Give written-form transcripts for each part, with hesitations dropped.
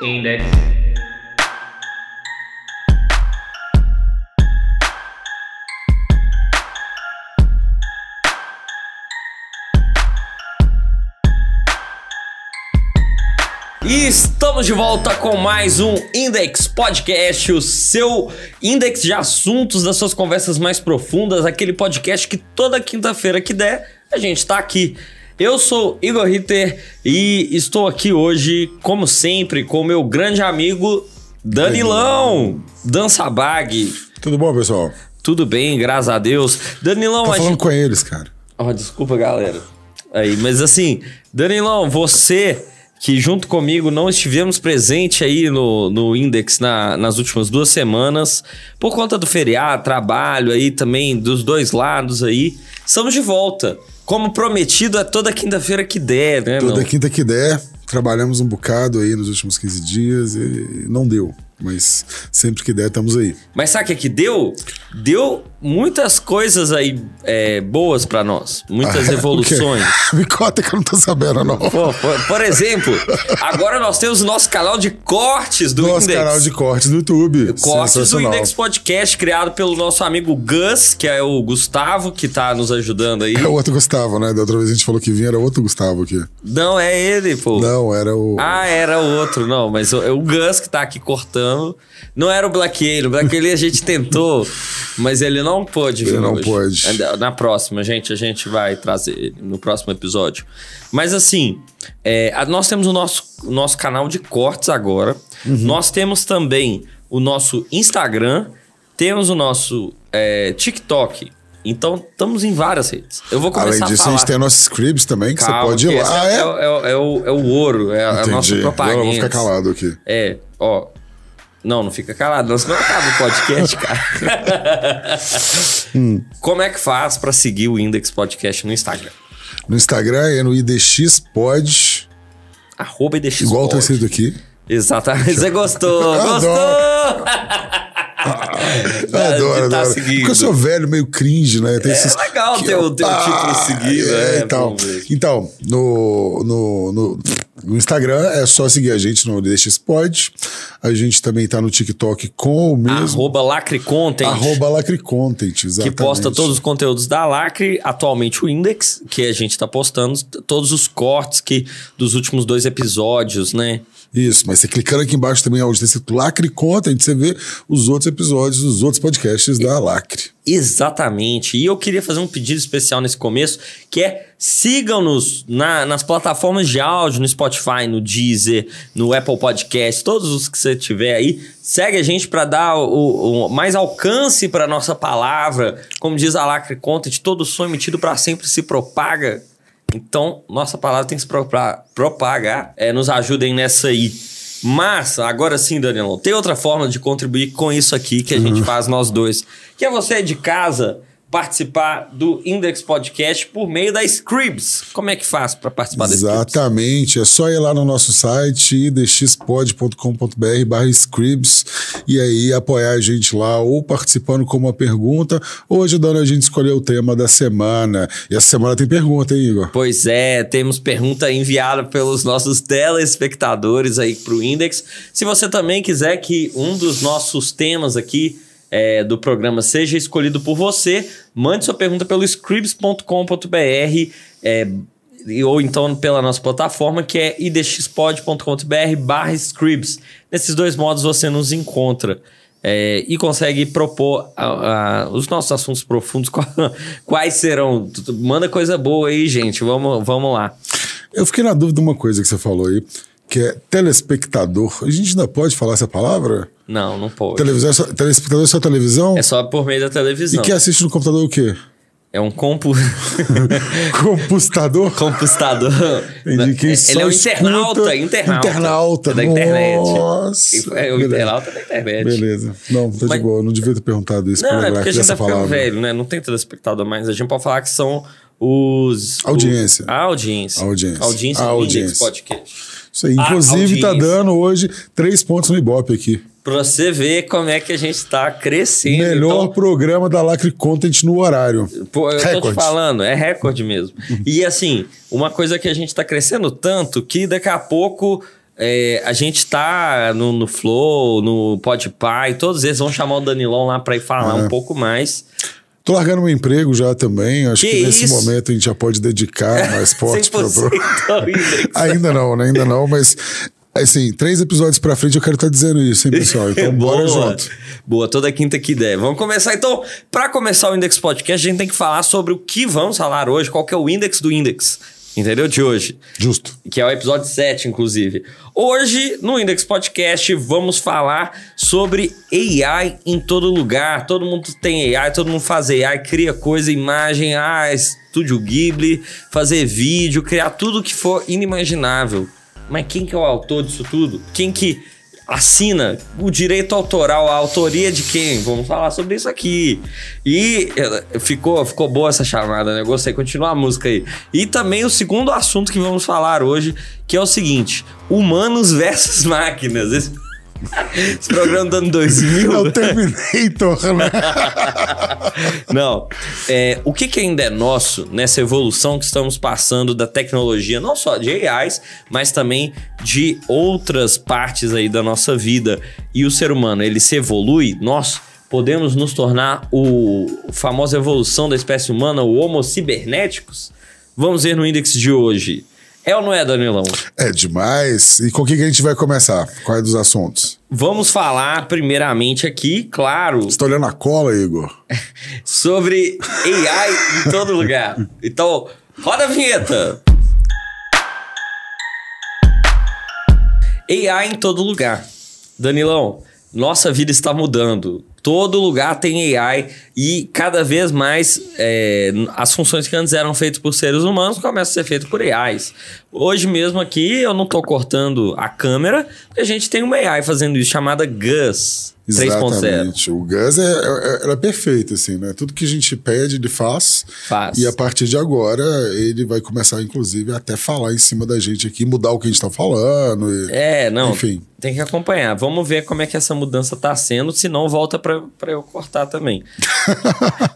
Index. E estamos de volta com mais um Index Podcast, o seu index de assuntos das suas conversas mais profundas, aquele podcast que toda quinta-feira que der, a gente tá aqui. Eu sou Igor Ritter e estou aqui hoje, como sempre, com o meu grande amigo Danilão, Dan Sabag. Tudo bom, pessoal? Tudo bem, graças a Deus. Danilão, Tô falando com eles, cara. Oh, desculpa, galera. Aí, mas assim, Danilão, você que junto comigo não estivemos presente aí no Index nas últimas 2 semanas, por conta do feriado, trabalho aí também, dos dois lados aí, estamos de volta. Como prometido, é toda quinta-feira que der, né? Toda quinta que der, trabalhamos um bocado aí nos últimos 15 dias e não deu. Mas sempre que der, estamos aí. Mas sabe o que deu? Deu muitas coisas aí boas pra nós. Muitas evoluções. Me conta que eu não tô sabendo, não. Pô, por exemplo, agora nós temos o nosso canal de cortes do Index. Nosso canal de cortes do YouTube. Cortes do Index Podcast, criado pelo nosso amigo Gus, que é o Gustavo, que tá nos ajudando aí. É o outro Gustavo, né? Da outra vez a gente falou que vinha, era outro Gustavo aqui. Não, é ele, pô. Não, era o... Ah, era o outro, não. Mas é o Gus que tá aqui cortando. Não era o Black Alien. O Black Alien a gente tentou, mas ele não pôde vir. Ele não hoje. pôde. Na próxima, gente, a gente vai trazer ele no próximo episódio. Mas assim, nós temos o nosso canal de cortes agora. Uhum. Nós temos também o nosso Instagram. Temos o nosso TikTok. Então, estamos em várias redes. Eu vou começar Além disso, a falar. a gente tem nossos scripts também, que Calma, você pode ir lá. É o ouro, é a nossa propaganda. Eu vou ficar calado aqui. Não fica calado, não, senão acaba o podcast, cara. Como é que faz pra seguir o Index Podcast no Instagram? No Instagram é no IDXPod. @IDXPod. Igual tá escrito aqui. Exatamente. Você gostou? Adoro. Seguindo. Porque eu sou velho, meio cringe, né? Tem esses... legal ter o título seguido. Então, no Instagram é só seguir a gente no IDXPod. A gente também tá no TikTok com o mesmo... @LacreContent. @LacreContent, exatamente. Que posta todos os conteúdos da Lacre, atualmente o Index, que a gente tá postando todos os cortes dos últimos 2 episódios, né? Isso, mas você clicando aqui embaixo também onde tem escrito Lacre Content, você vê os outros episódios dos outros podcasts da Lacre. Exatamente. E eu queria fazer um pedido especial nesse começo, que é sigam-nos nas plataformas de áudio, no Spotify, no Deezer, no Apple Podcast, todos os que você tiver aí. Segue a gente para dar o mais alcance para nossa palavra. Como diz a Lacre Content, todo som emitido para sempre se propaga. Então, nossa palavra tem que se propagar. Nos ajudem nessa aí. Mas, agora sim, Danilo, tem outra forma de contribuir com isso aqui que a gente faz nós dois. Que é você de casa participar do Index Podcast por meio da Scribs. Como é que faz para participar da Scribs? Exatamente. É só ir lá no nosso site, idxpod.com.br/Scribs, e aí apoiar a gente lá, ou participando com uma pergunta, ou ajudando a gente a escolher o tema da semana. E essa semana tem pergunta, hein, Igor? Pois é, temos pergunta enviada pelos nossos telespectadores aí pro Index. Se você também quiser que um dos nossos temas aqui do programa seja escolhido por você, mande sua pergunta pelo scribs.com.br ou então pela nossa plataforma, que é idxpod.com.br/scribs. Nesses 2 modos você nos encontra e consegue propor os nossos assuntos profundos. Quais serão? Manda coisa boa aí, gente. Vamos lá. Eu fiquei na dúvida de uma coisa que você falou aí, que é telespectador. A gente ainda pode falar essa palavra? Não pode. Telespectador é só televisão? É só por meio da televisão. E quem assiste no computador o quê? É um compustador? Compustador. Entendi. Ele é um internauta. Internauta. É da internet. Nossa. É o internauta da internet. Beleza. Não, tá de boa. Não devia ter perguntado isso. Não, é porque a gente tá ficando velho, né? Não tem telespectador mais. A gente pode falar que são os... Audiência. A audiência do Index Podcast. Isso aí. Inclusive, tá dando hoje 3 pontos no Ibope aqui. Pra você ver como é que a gente tá crescendo. Melhor programa da Lacre Content no horário. Pô, eu tô te falando, é recorde mesmo. E assim, uma coisa que a gente tá crescendo tanto que daqui a pouco a gente tá no Flow, no Podpah, e todos eles vão chamar o Danilão lá pra ir falar um pouco mais. Tô largando meu emprego já também. Acho que nesse momento a gente já pode dedicar mais forte para Ainda não, mas assim, 3 episódios pra frente eu quero estar dizendo isso, hein, pessoal? Então bora junto. Boa, toda quinta que der. Vamos começar então. Pra começar o Index Podcast, a gente tem que falar sobre o que vamos falar hoje, qual que é o Index do Index. Entendeu? De hoje. Justo. Que é o episódio 7, inclusive. Hoje, no Index Podcast, vamos falar sobre AI em todo lugar. Todo mundo tem AI, todo mundo faz AI, cria coisa, imagem, Estúdio Ghibli, fazer vídeo, criar tudo que for inimaginável. Mas quem que é o autor disso tudo? Quem que assina o direito autoral, a autoria de quem? Vamos falar sobre isso aqui. E ficou boa essa chamada, né? Gostei, continua a música aí. E também o segundo assunto que vamos falar hoje, que é o seguinte: humanos versus máquinas. Esse programa do ano 2000. É o Terminator, né? Não. O que ainda é nosso nessa evolução que estamos passando da tecnologia, não só de AIs, mas também de outras partes aí da nossa vida. E o ser humano, ele se evolui, nós podemos nos tornar a famosa evolução da espécie humana, o Homo cibernéticos? Vamos ver no índice de hoje. É ou não é, Danilão? É demais. E com o que a gente vai começar? Quais dos assuntos? Vamos falar primeiramente aqui, claro... Você tá olhando a cola, Igor? Sobre AI em todo lugar. Então, roda a vinheta! AI em todo lugar. Danilão, nossa vida está mudando. Todo lugar tem AI e cada vez mais as funções que antes eram feitas por seres humanos começam a ser feitas por AIs. Hoje mesmo aqui eu não estou cortando a câmera, porque a gente tem uma AI fazendo isso, chamada Gus 3.0. Exatamente. O Gus é perfeito, assim, né? Tudo que a gente pede, ele faz. E a partir de agora, ele vai começar, inclusive, até falar em cima da gente aqui, mudar o que a gente tá falando. Enfim. Tem que acompanhar. Vamos ver como é que essa mudança tá sendo, senão volta para eu cortar também.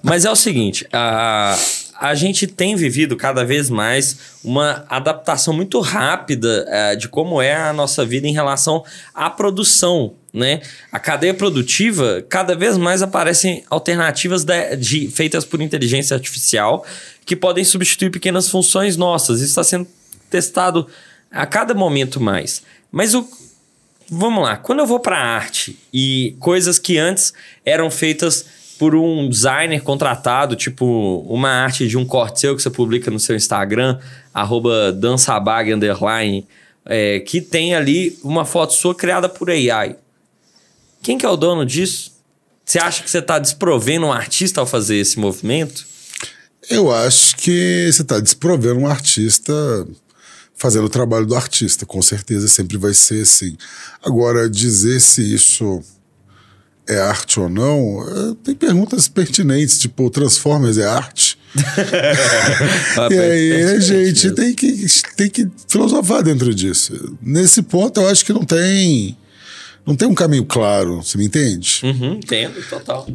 Mas é o seguinte, a gente tem vivido cada vez mais uma adaptação muito rápida de como é a nossa vida em relação à produção, né? A cadeia produtiva, cada vez mais aparecem alternativas feitas por inteligência artificial que podem substituir pequenas funções nossas. Isso está sendo testado a cada momento mais. Mas vamos lá, quando eu vou para a arte e coisas que antes eram feitas por um designer contratado, tipo uma arte de um corte seu que você publica no seu Instagram, @dansabag_, que tem ali uma foto sua criada por AI. Quem que é o dono disso? Você acha que você está desprovendo um artista ao fazer esse movimento? Eu acho que você está desprovendo um artista fazendo o trabalho do artista. Com certeza sempre vai ser assim. Agora, dizer se isso é arte ou não, tem perguntas pertinentes, tipo, Transformers é arte? E aí a gente tem que filosofar dentro disso. Nesse ponto, eu acho que não tem um caminho claro, você me entende? Entendo, total.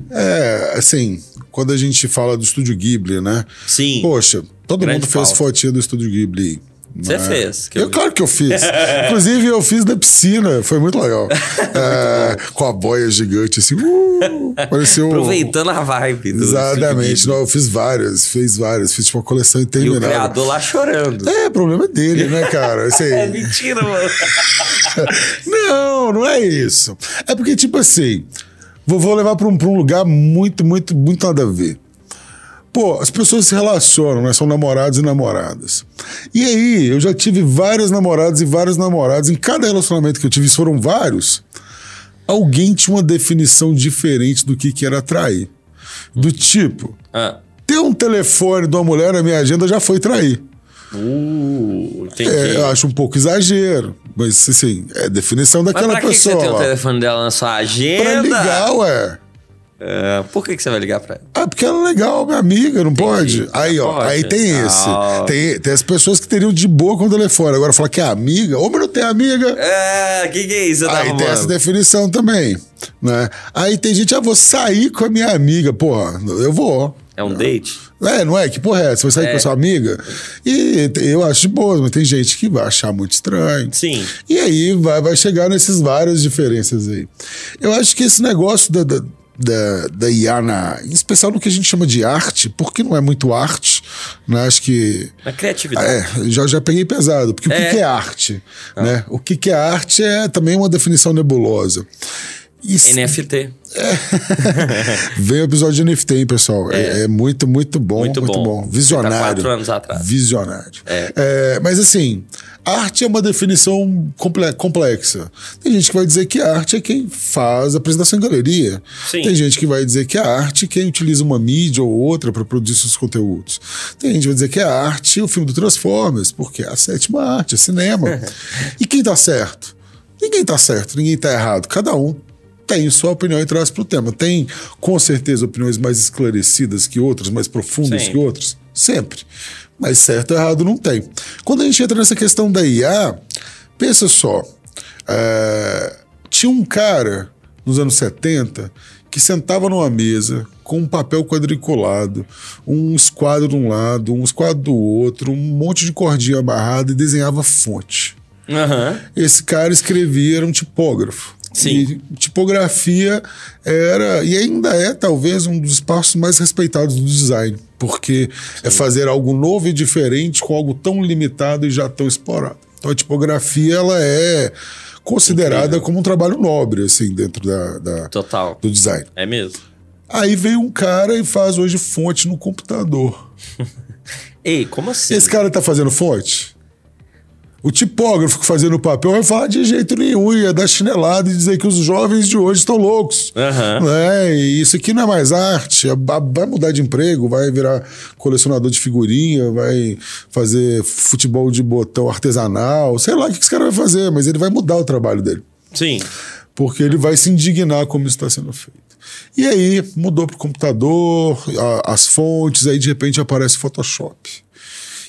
Assim, quando a gente fala do Estúdio Ghibli, né? Sim. Poxa, todo mundo fez fotinha do Estúdio Ghibli. Você fez? Claro que eu fiz. Inclusive, eu fiz na piscina. Foi muito legal. Com a boia gigante, assim. Pareceu... Aproveitando a vibe do Exatamente. Não, eu fiz várias. Fiz tipo uma coleção interminável. E o criador lá chorando. Problema dele, né, cara? Assim... É mentira, mano. Não é isso. É porque, tipo assim, vou levar pra um lugar muito nada a ver. Pô, as pessoas se relacionam, né? São namorados e namoradas. E aí, eu já tive várias namoradas e vários namorados. Em cada relacionamento que eu tive, foram vários, alguém tinha uma definição diferente do que era trair. Do tipo, ter um telefone de uma mulher na minha agenda já foi trair. Entendi. Eu acho um pouco exagero. Mas, assim, é a definição daquela pessoa. Mas pra que você tem o telefone dela na sua agenda? Pra ligar, ué. Por que você vai ligar pra ela? Porque ela é legal, minha amiga, não pode? Aí, aí tem esse. Tem as pessoas que teriam de boa com o telefone. Agora falar que é amiga, homem não tem amiga. Que é isso? Aí tem essa definição também, né? Aí tem gente, vou sair com a minha amiga. Porra, eu vou. É um date? Não é? Que porra é essa? Você vai sair com a sua amiga? E eu acho de boa, mas tem gente que vai achar muito estranho. Sim. E aí vai chegar nessas várias diferenças aí. Eu acho que esse negócio da IA, em especial no que a gente chama de arte, porque não é muito arte, né? Acho que... A criatividade. Já peguei pesado, porque o que é arte? Né? O que é arte é também uma definição nebulosa. NFT. Vem o episódio de NFT, hein, pessoal? É muito, muito bom. Muito bom. Visionário. 4 anos atrás. Visionário. Mas assim, arte é uma definição complexa. Tem gente que vai dizer que a arte é quem faz a apresentação em galeria. Sim. Tem gente que vai dizer que a arte é quem utiliza uma mídia ou outra para produzir seus conteúdos. Tem gente que vai dizer que a arte é o filme do Transformers, porque é a 7ª arte, é cinema. E quem tá certo? Ninguém tá certo, ninguém tá errado. Cada um tem sua opinião e traz para o tema. Tem, com certeza, opiniões mais esclarecidas que outras, mais profundas que outras. Sempre. Mas certo ou errado não tem. Quando a gente entra nessa questão da IA, pensa só. Tinha um cara, nos anos 70, que sentava numa mesa com um papel quadriculado, um esquadro de um lado, um esquadro do outro, um monte de cordinha amarrada e desenhava fonte. Esse cara escrevia, era um tipógrafo. Sim. E tipografia era, e ainda é, talvez, um dos espaços mais respeitados do design, porque é fazer algo novo e diferente com algo tão limitado e já tão explorado. Então a tipografia, ela é considerada como um trabalho nobre, assim, dentro Total. do design. É mesmo. Aí veio um cara e faz hoje fonte no computador. Ei, como assim? Esse cara tá fazendo fonte? O tipógrafo que fazia no papel vai falar de jeito nenhum, ia dar chinelada e dizer que os jovens de hoje estão loucos. E isso aqui não é mais arte, vai mudar de emprego, vai virar colecionador de figurinha, vai fazer futebol de botão artesanal, sei lá o que esse cara vai fazer, mas ele vai mudar o trabalho dele. Sim. Porque ele vai se indignar como isso está sendo feito. E aí mudou para o computador, as fontes, aí de repente aparece Photoshop.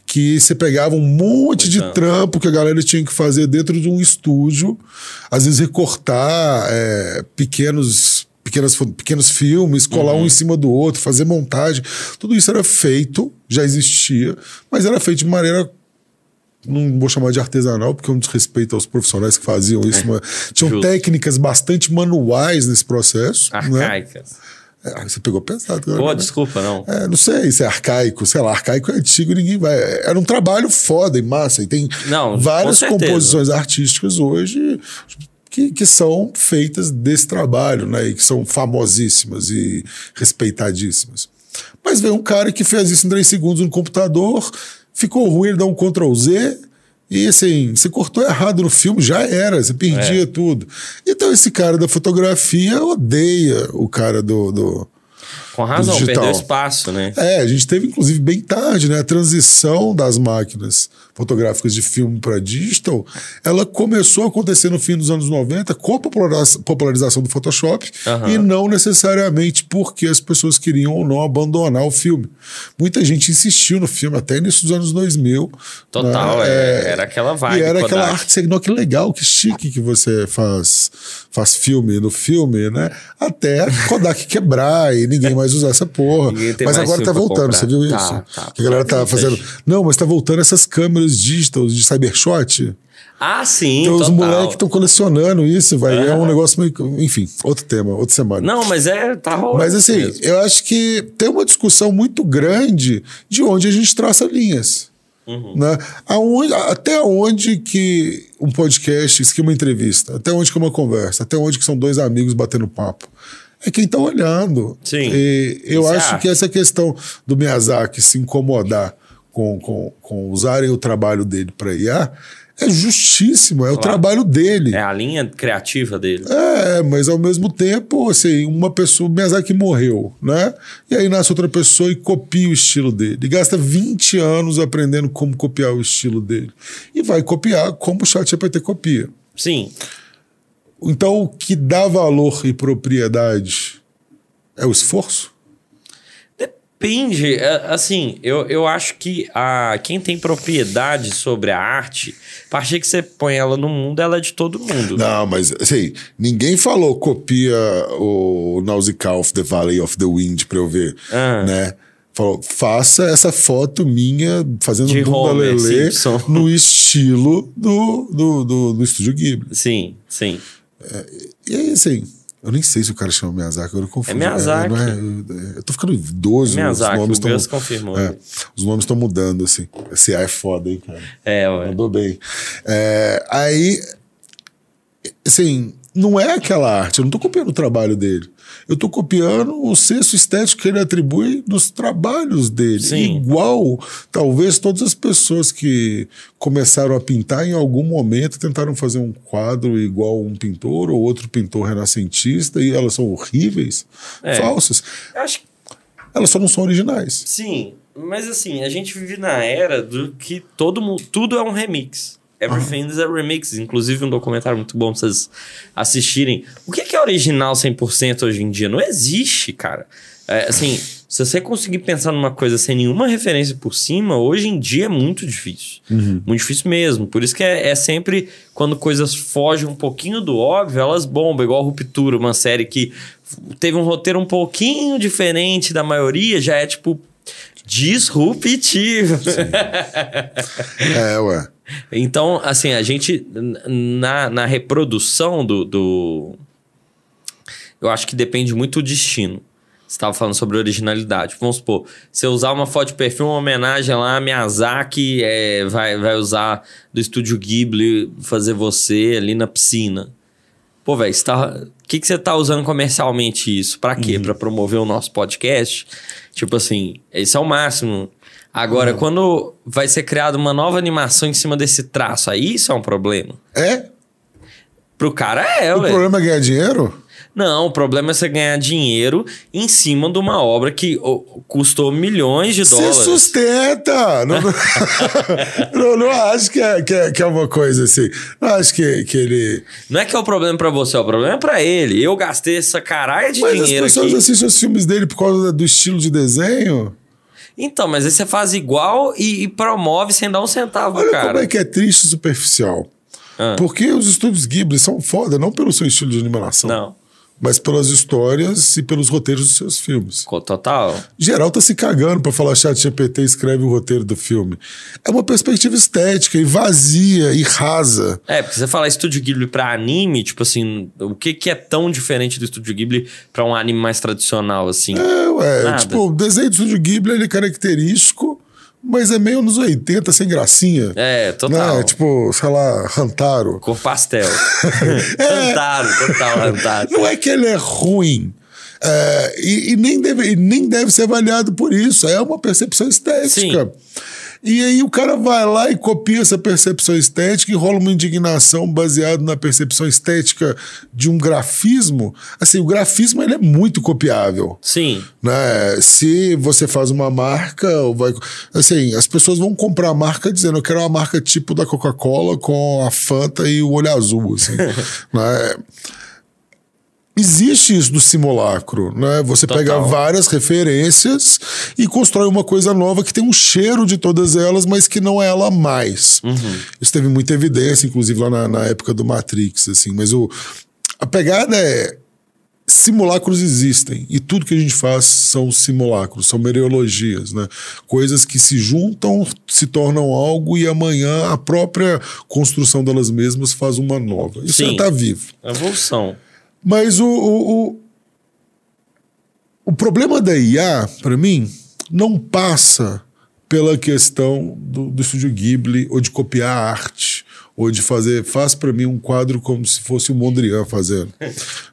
Que você pegava um monte de trampo que a galera tinha que fazer dentro de um estúdio, às vezes recortar pequenos filmes, colar um em cima do outro, fazer montagem. Tudo isso era feito, já existia, mas era feito de maneira, não vou chamar de artesanal, porque é um desrespeito aos profissionais que faziam isso, mas tinham técnicas bastante manuais nesse processo. Arcaicas. Né? Você pegou pesado. Pô, desculpa, não. Não sei se é arcaico, sei lá, arcaico é antigo, ninguém vai. Era um trabalho foda e massa, e tem várias composições artísticas hoje que são feitas desse trabalho, né, e que são famosíssimas e respeitadíssimas. Mas veio um cara que fez isso em 3 segundos no computador, ficou ruim, ele dá um Ctrl+Z, e assim, você cortou errado no filme, já era, você perdia tudo. Então esse cara da fotografia odeia o cara do Com razão, perdeu espaço, né? A gente teve, inclusive, bem tarde, né? A transição das máquinas fotográficas de filme para digital, ela começou a acontecer no fim dos anos 90 com a popularização do Photoshop e não necessariamente porque as pessoas queriam ou não abandonar o filme. Muita gente insistiu no filme até início dos anos 2000. Total, era aquela vibe. E era aquela arte, não, que legal, que chique que você faz filme no filme, né? Até a Kodak quebrar e ninguém mais usar essa porra. Mas agora tá voltando, você viu isso? Que a galera tá fazendo... Não, mas tá voltando essas câmeras digital de cybershot. Sim, então, os moleques estão colecionando isso, vai. É um negócio meio... Enfim, outro tema, outra semana. Não, mas tá rolando. Mas assim, mesmo. Eu acho que tem uma discussão muito grande de onde a gente traça linhas. Né? Até onde que um podcast, isso que é uma entrevista, até onde que é uma conversa, até onde que são 2 amigos batendo papo. É quem tá olhando. Sim. E eu acho que essa questão do Miyazaki se incomodar com usarem o trabalho dele para IA é justíssimo, é o trabalho dele. É a linha criativa dele. Mas ao mesmo tempo, assim, uma pessoa, o Miyazaki morreu, né? E aí nasce outra pessoa e copia o estilo dele. E gasta 20 anos aprendendo como copiar o estilo dele. E vai copiar como o ChatGPT copia. Sim. Então, o que dá valor e propriedade é o esforço? Depende. Assim, eu acho que quem tem propriedade sobre a arte, a partir que você põe ela no mundo, ela é de todo mundo. Não, mas assim, ninguém falou copia o Nausicaa of the Valley of the Wind pra eu ver, né? Falou, faça essa foto minha fazendo De bunda Homer lelê Simpson. no estilo do Estúdio Ghibli. Sim, sim. E aí, assim, eu nem sei se o cara chama Miyazaki, agora eu confundo. Miyazaki. Eu tô ficando idoso. Miyazaki, os nomes o Gus confirmou. os nomes estão mudando, assim. Esse A é foda, hein, cara? Ué. Mandou bem. Aí, assim, não é aquela arte, eu não tô copiando o trabalho dele. Eu tô copiando o senso estético que ele atribui nos trabalhos dele. Sim. Igual, talvez, todas as pessoas que começaram a pintar em algum momento tentaram fazer um quadro igual um pintor ou outro pintor renascentista e elas são horríveis, falsas. Eu acho que Elas só não são originais. sim, mas assim, a gente vive na era do que tudo é um remix. Everything is a remix. Inclusive um documentário muito bom pra vocês assistirem. O que é original 100% hoje em dia? Não existe, cara. Assim, se você conseguir pensar numa coisa sem nenhuma referência por cima, hoje em dia é muito difícil. Muito difícil mesmo. Por isso que é sempre quando coisas fogem um pouquinho do óbvio, elas bombam. Igual Ruptura, uma série que teve um roteiro um pouquinho diferente da maioria, já é tipo disruptivo. Ué. Então, assim, a gente, na reprodução eu acho que depende muito do destino. Você estava falando sobre originalidade. Vamos supor, você usar uma foto de perfil, uma homenagem lá, Miyazaki vai usar do Estúdio Ghibli fazer você ali na piscina. Pô, velho, o que você tá usando comercialmente isso? Pra quê? Pra promover o nosso podcast? Tipo assim, esse é o máximo. Agora, quando vai ser criada uma nova animação em cima desse traço, aí isso é um problema. Pro cara O ué. problema é ganhar dinheiro? Não, o problema é você ganhar dinheiro em cima de uma obra que custou milhões de dólares. Se sustenta! Não acho que é uma coisa assim. Não acho que ele... Não é que é o problema pra você, é o problema pra ele. Eu gastei essa caralho de dinheiro aqui. Mas as pessoas assistem os filmes dele por causa do estilo de desenho? Então, mas aí você faz igual e promove sem dar um centavo, Olha cara. como é que é triste e superficial. Porque os estúdios Ghibli são foda, não pelo seu estilo de animação. Não. Mas pelas histórias e pelos roteiros dos seus filmes. Total. Geral tá se cagando pra falar ChatGPT escreve o roteiro do filme. É uma perspectiva estética e vazia e rasa. Porque você falar Estúdio Ghibli pra anime, tipo assim, o que é tão diferente do Estúdio Ghibli pra um anime mais tradicional, assim? Nada. Tipo, o desenho do Estúdio Ghibli ele é característico, mas é meio nos 80, sem gracinha. Total. Né? Tipo, sei lá, Hantaro. Cor pastel. Hantaro. Não é que ele é ruim. E nem deve ser avaliado por isso. É uma percepção estética. Sim. E aí o cara vai lá e copia essa percepção estética e rola uma indignação baseada na percepção estética de um grafismo. Assim, o grafismo ele é muito copiável. Sim. Né? Se você faz uma marca, assim, as pessoas vão comprar a marca dizendo eu quero uma marca tipo da Coca-Cola com a Fanta e o olho azul. Assim, né? Existe isso do simulacro, né? Você pega várias referências e constrói uma coisa nova que tem um cheiro de todas elas, mas que não é ela mais. Isso teve muita evidência, inclusive lá na época do Matrix, assim. Mas a pegada é simulacros existem e tudo que a gente faz são simulacros, são mereologias, né? Coisas que se juntam, se tornam algo e amanhã a própria construção delas mesmas faz uma nova. Isso já tá vivo. Evolução. Mas o problema da IA, para mim, não passa pela questão do Estúdio Ghibli ou de copiar a arte ou de faz para mim um quadro como se fosse o Mondrian fazendo.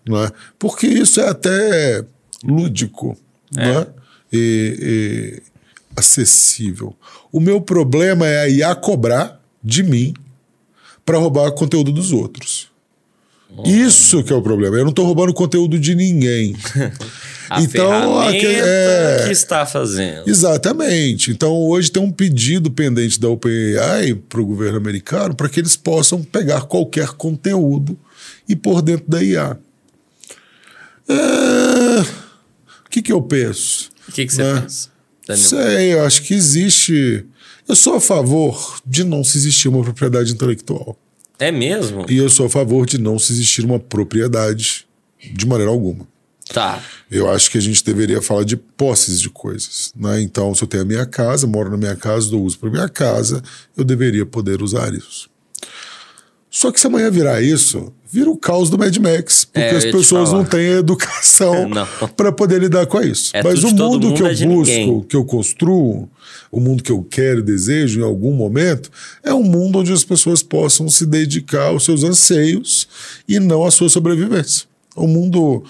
Não é? Porque isso é até lúdico, né? E acessível. O meu problema é a IA cobrar de mim para roubar conteúdo dos outros. Isso que é o problema. Eu não estou roubando conteúdo de ninguém. Então, que está fazendo. Exatamente. Então, hoje tem um pedido pendente da OpenAI para o governo americano para que eles possam pegar qualquer conteúdo e pôr dentro da IA. O que eu penso? O que você pensa, Daniel? Sei, eu acho que existe... Eu sou a favor de não se existir uma propriedade intelectual. É mesmo? E eu sou a favor de não se existir uma propriedade de maneira alguma. Tá. Eu acho que a gente deveria falar de posses de coisas, né? Então, se eu tenho a minha casa, moro na minha casa, dou uso para minha casa, eu deveria poder usar isso. Só que se amanhã virar isso, vira o caos do Mad Max, porque as pessoas não têm educação para poder lidar com isso. Mas o mundo que eu busco, que eu construo, o mundo que eu quero e desejo em algum momento, é um mundo onde as pessoas possam se dedicar aos seus anseios e não à sua sobrevivência. O mundo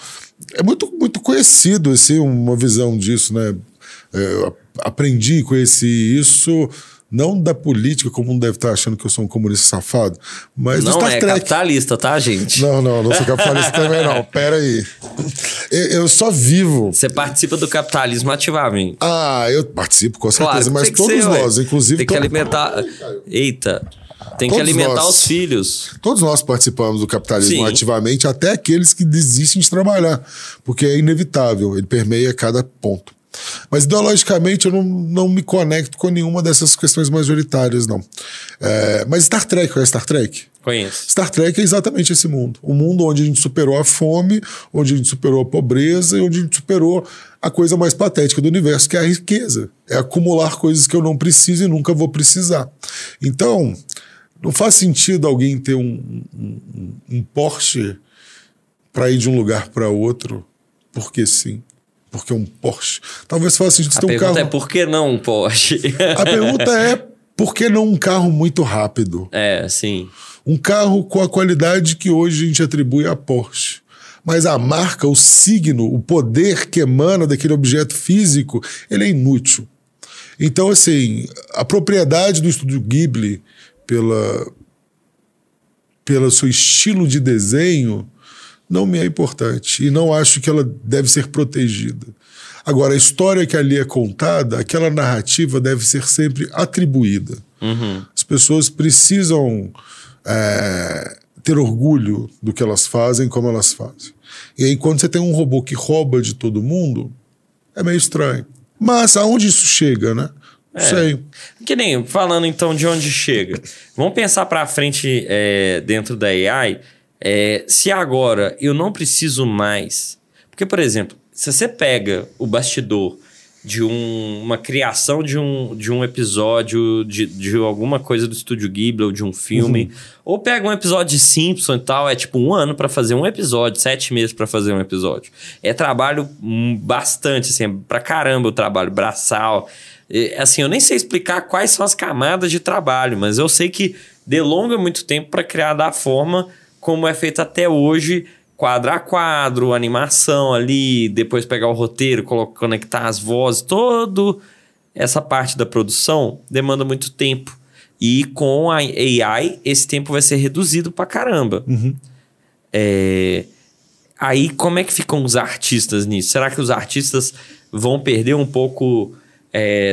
é muito conhecido, assim, uma visão disso, né? Eu aprendi e conheci isso, não da política, como um deve estar achando que eu sou um comunista safado, mas não do Star Trek. Capitalista, tá, gente? Não sou capitalista também não, pera aí. Eu só vivo... Você participa do capitalismo ativamente. Eu participo, com certeza, claro, mas todos nós, inclusive... Tem que alimentar... Eita... Tem que alimentar os filhos. Todos nós participamos do capitalismo ativamente, até aqueles que desistem de trabalhar, porque é inevitável, ele permeia cada ponto. Mas ideologicamente eu não me conecto com nenhuma dessas questões majoritárias, não. Mas Star Trek, conhece Star Trek? Conheço. Star Trek é exatamente esse mundo. Um mundo onde a gente superou a fome, onde a gente superou a pobreza e onde a gente superou a coisa mais patética do universo, que é a riqueza. É acumular coisas que eu não preciso e nunca vou precisar. Então... não faz sentido alguém ter um Porsche para ir de um lugar para outro, porque sim. Porque um Porsche. Talvez faça sentido ter um carro... A pergunta é por que não um Porsche? A pergunta é por que não um carro muito rápido? Sim. Um carro com a qualidade que hoje a gente atribui à Porsche. Mas a marca, o signo, o poder que emana daquele objeto físico, ele é inútil. Então, assim, a propriedade do Estúdio Ghibli pelo seu estilo de desenho, não me é importante. E não acho que ela deve ser protegida. Agora, a história que ali é contada, aquela narrativa deve ser sempre atribuída. Uhum. As pessoas precisam ter orgulho do que elas fazem, como elas fazem. E aí, quando você tem um robô que rouba de todo mundo, é meio estranho. Mas aonde isso chega, né? Sei. Que nem, falando então de onde chega. Vamos pensar para frente dentro da AI. Se agora eu não preciso mais... Porque, por exemplo, se você pega o bastidor de uma criação de um episódio de alguma coisa do Estúdio Ghibli ou de um filme, ou pega um episódio de Simpson e tal, é tipo 1 ano para fazer um episódio, 7 meses para fazer um episódio. É trabalho bastante, assim, pra caramba o trabalho, braçal... Assim, eu nem sei explicar quais são as camadas de trabalho, mas eu sei que delonga muito tempo para criar da forma como é feito até hoje, quadro a quadro, animação ali, depois pegar o roteiro, conectar as vozes, toda essa parte da produção demanda muito tempo. E com a AI, esse tempo vai ser reduzido pra caramba. Uhum. Aí, como é que ficam os artistas nisso? Será que os artistas vão perder um pouco...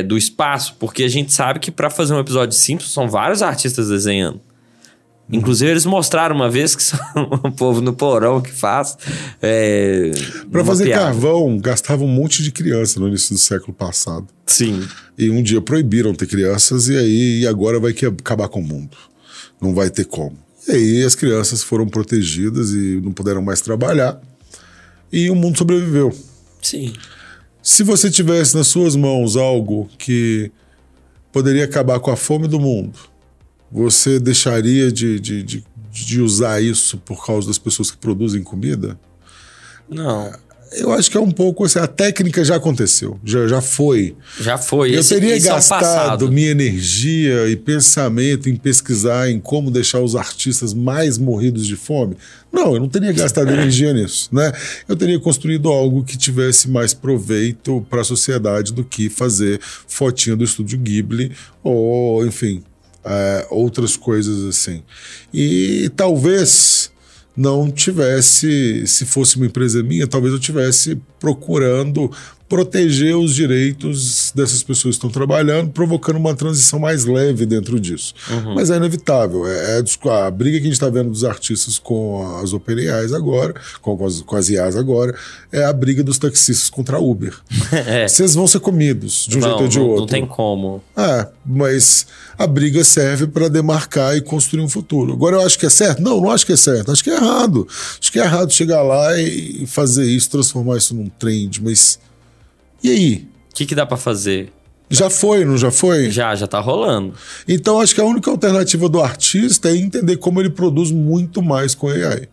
do espaço, porque a gente sabe que para fazer um episódio de Simpsons são vários artistas desenhando. Inclusive, eles mostraram uma vez que são o povo no porão que faz. Para fazer carvão, gastava um monte de criança no início do século passado. Sim. E um dia proibiram ter crianças e agora vai acabar com o mundo. Não vai ter como. E aí as crianças foram protegidas e não puderam mais trabalhar. E o mundo sobreviveu. Sim. Se você tivesse nas suas mãos algo que poderia acabar com a fome do mundo, você deixaria de usar isso por causa das pessoas que produzem comida? Não. Eu acho que é um pouco assim, a técnica já aconteceu, já foi. Já foi. Eu teria gastado minha energia e pensamento em pesquisar em como deixar os artistas mais morridos de fome? Não, eu não teria gastado energia nisso, né? Eu teria construído algo que tivesse mais proveito para a sociedade do que fazer fotinha do Estúdio Ghibli ou, enfim, outras coisas assim. E talvez... não tivesse, se fosse uma empresa minha, talvez eu tivesse procurando proteger os direitos dessas pessoas que estão trabalhando, provocando uma transição mais leve dentro disso. Mas é inevitável. A briga que a gente está vendo dos artistas com as OpenAIs agora, com as IAs agora, é a briga dos taxistas contra a Uber. Vocês vão ser comidos de um jeito ou de outro. Não tem como. Mas a briga serve para demarcar e construir um futuro. Agora, eu acho que é certo? Não acho que é certo. Acho que é errado. Acho que é errado chegar lá e fazer isso, transformar isso num trend. Mas e aí? O que dá para fazer? Já foi, não já foi? Já tá rolando. Então, acho que a única alternativa do artista é entender como ele produz muito mais com AI.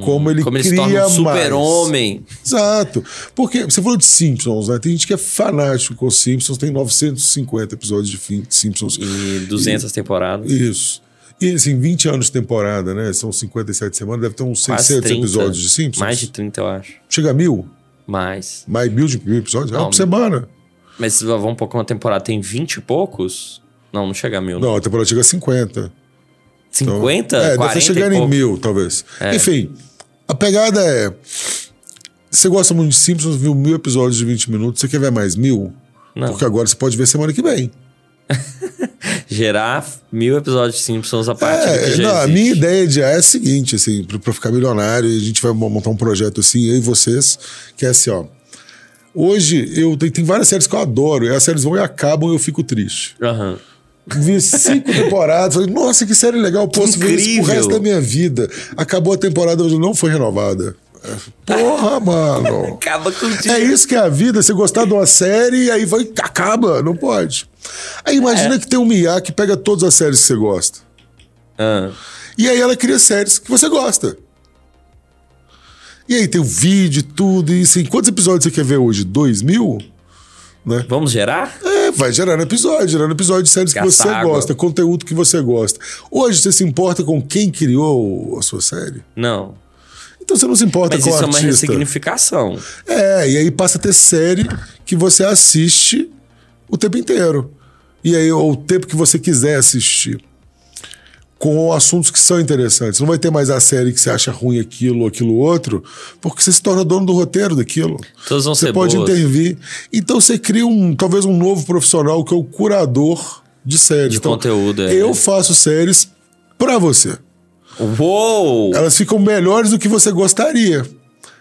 Como ele cria se torna um super-homem. mais. Exato. Porque você falou de Simpsons, né? Tem gente que é fanático com os Simpsons, tem 950 episódios de Simpsons. E 200 temporadas. Isso. E assim, 20 anos de temporada, né? São 57 semanas, deve ter uns 600 episódios de Simpsons. Mais de 30, eu acho. Chega a 1000? Mais 1000 episódios? Não, por semana. Mas vamos um pouco, uma temporada tem 20 e poucos? Não chega a 1000. Não, a temporada chega a 50. 50? Então, deve chegar em 1000, talvez. Enfim, a pegada é... Você gosta muito de Simpsons, viu 1000 episódios de 20 minutos, você quer ver mais 1000? Não. Porque agora você pode ver semana que vem. Gerar 1000 episódios de Simpsons a partir do que já existe. A minha ideia de é a seguinte, assim, pra ficar milionário, a gente vai montar um projeto assim, eu e vocês, que é assim, ó. Hoje, tem várias séries que eu adoro, e as séries vão e acabam e eu fico triste. Vi 5 temporadas, falei, nossa, que série legal, posso ver isso pro resto da minha vida. Acabou a temporada, hoje não foi renovada. Porra, mano. Acaba contigo. É isso que é a vida, você gostar de uma série e aí acaba, não pode. Aí imagina que tem um IA que pega todas as séries que você gosta. E aí ela cria séries que você gosta. E aí tem o vídeo e tudo, e assim, quantos episódios você quer ver hoje? 2000? Né? Vamos gerar? Vai gerando episódio de séries que você gosta, conteúdo que você gosta. Hoje você se importa com quem criou a sua série? Não. Então você não se importa com o artista. Mas isso é uma ressignificação. E aí passa a ter série que você assiste o tempo inteiro. E aí o tempo que você quiser assistir. Com assuntos que são interessantes. Não vai ter mais a série que você acha ruim aquilo ou aquilo outro, porque você se torna dono do roteiro daquilo. Todos vão ser boas. Você pode intervir. Então você cria talvez um novo profissional que é o curador de séries. De conteúdo, Eu faço séries pra você. Uou! Elas ficam melhores do que você gostaria.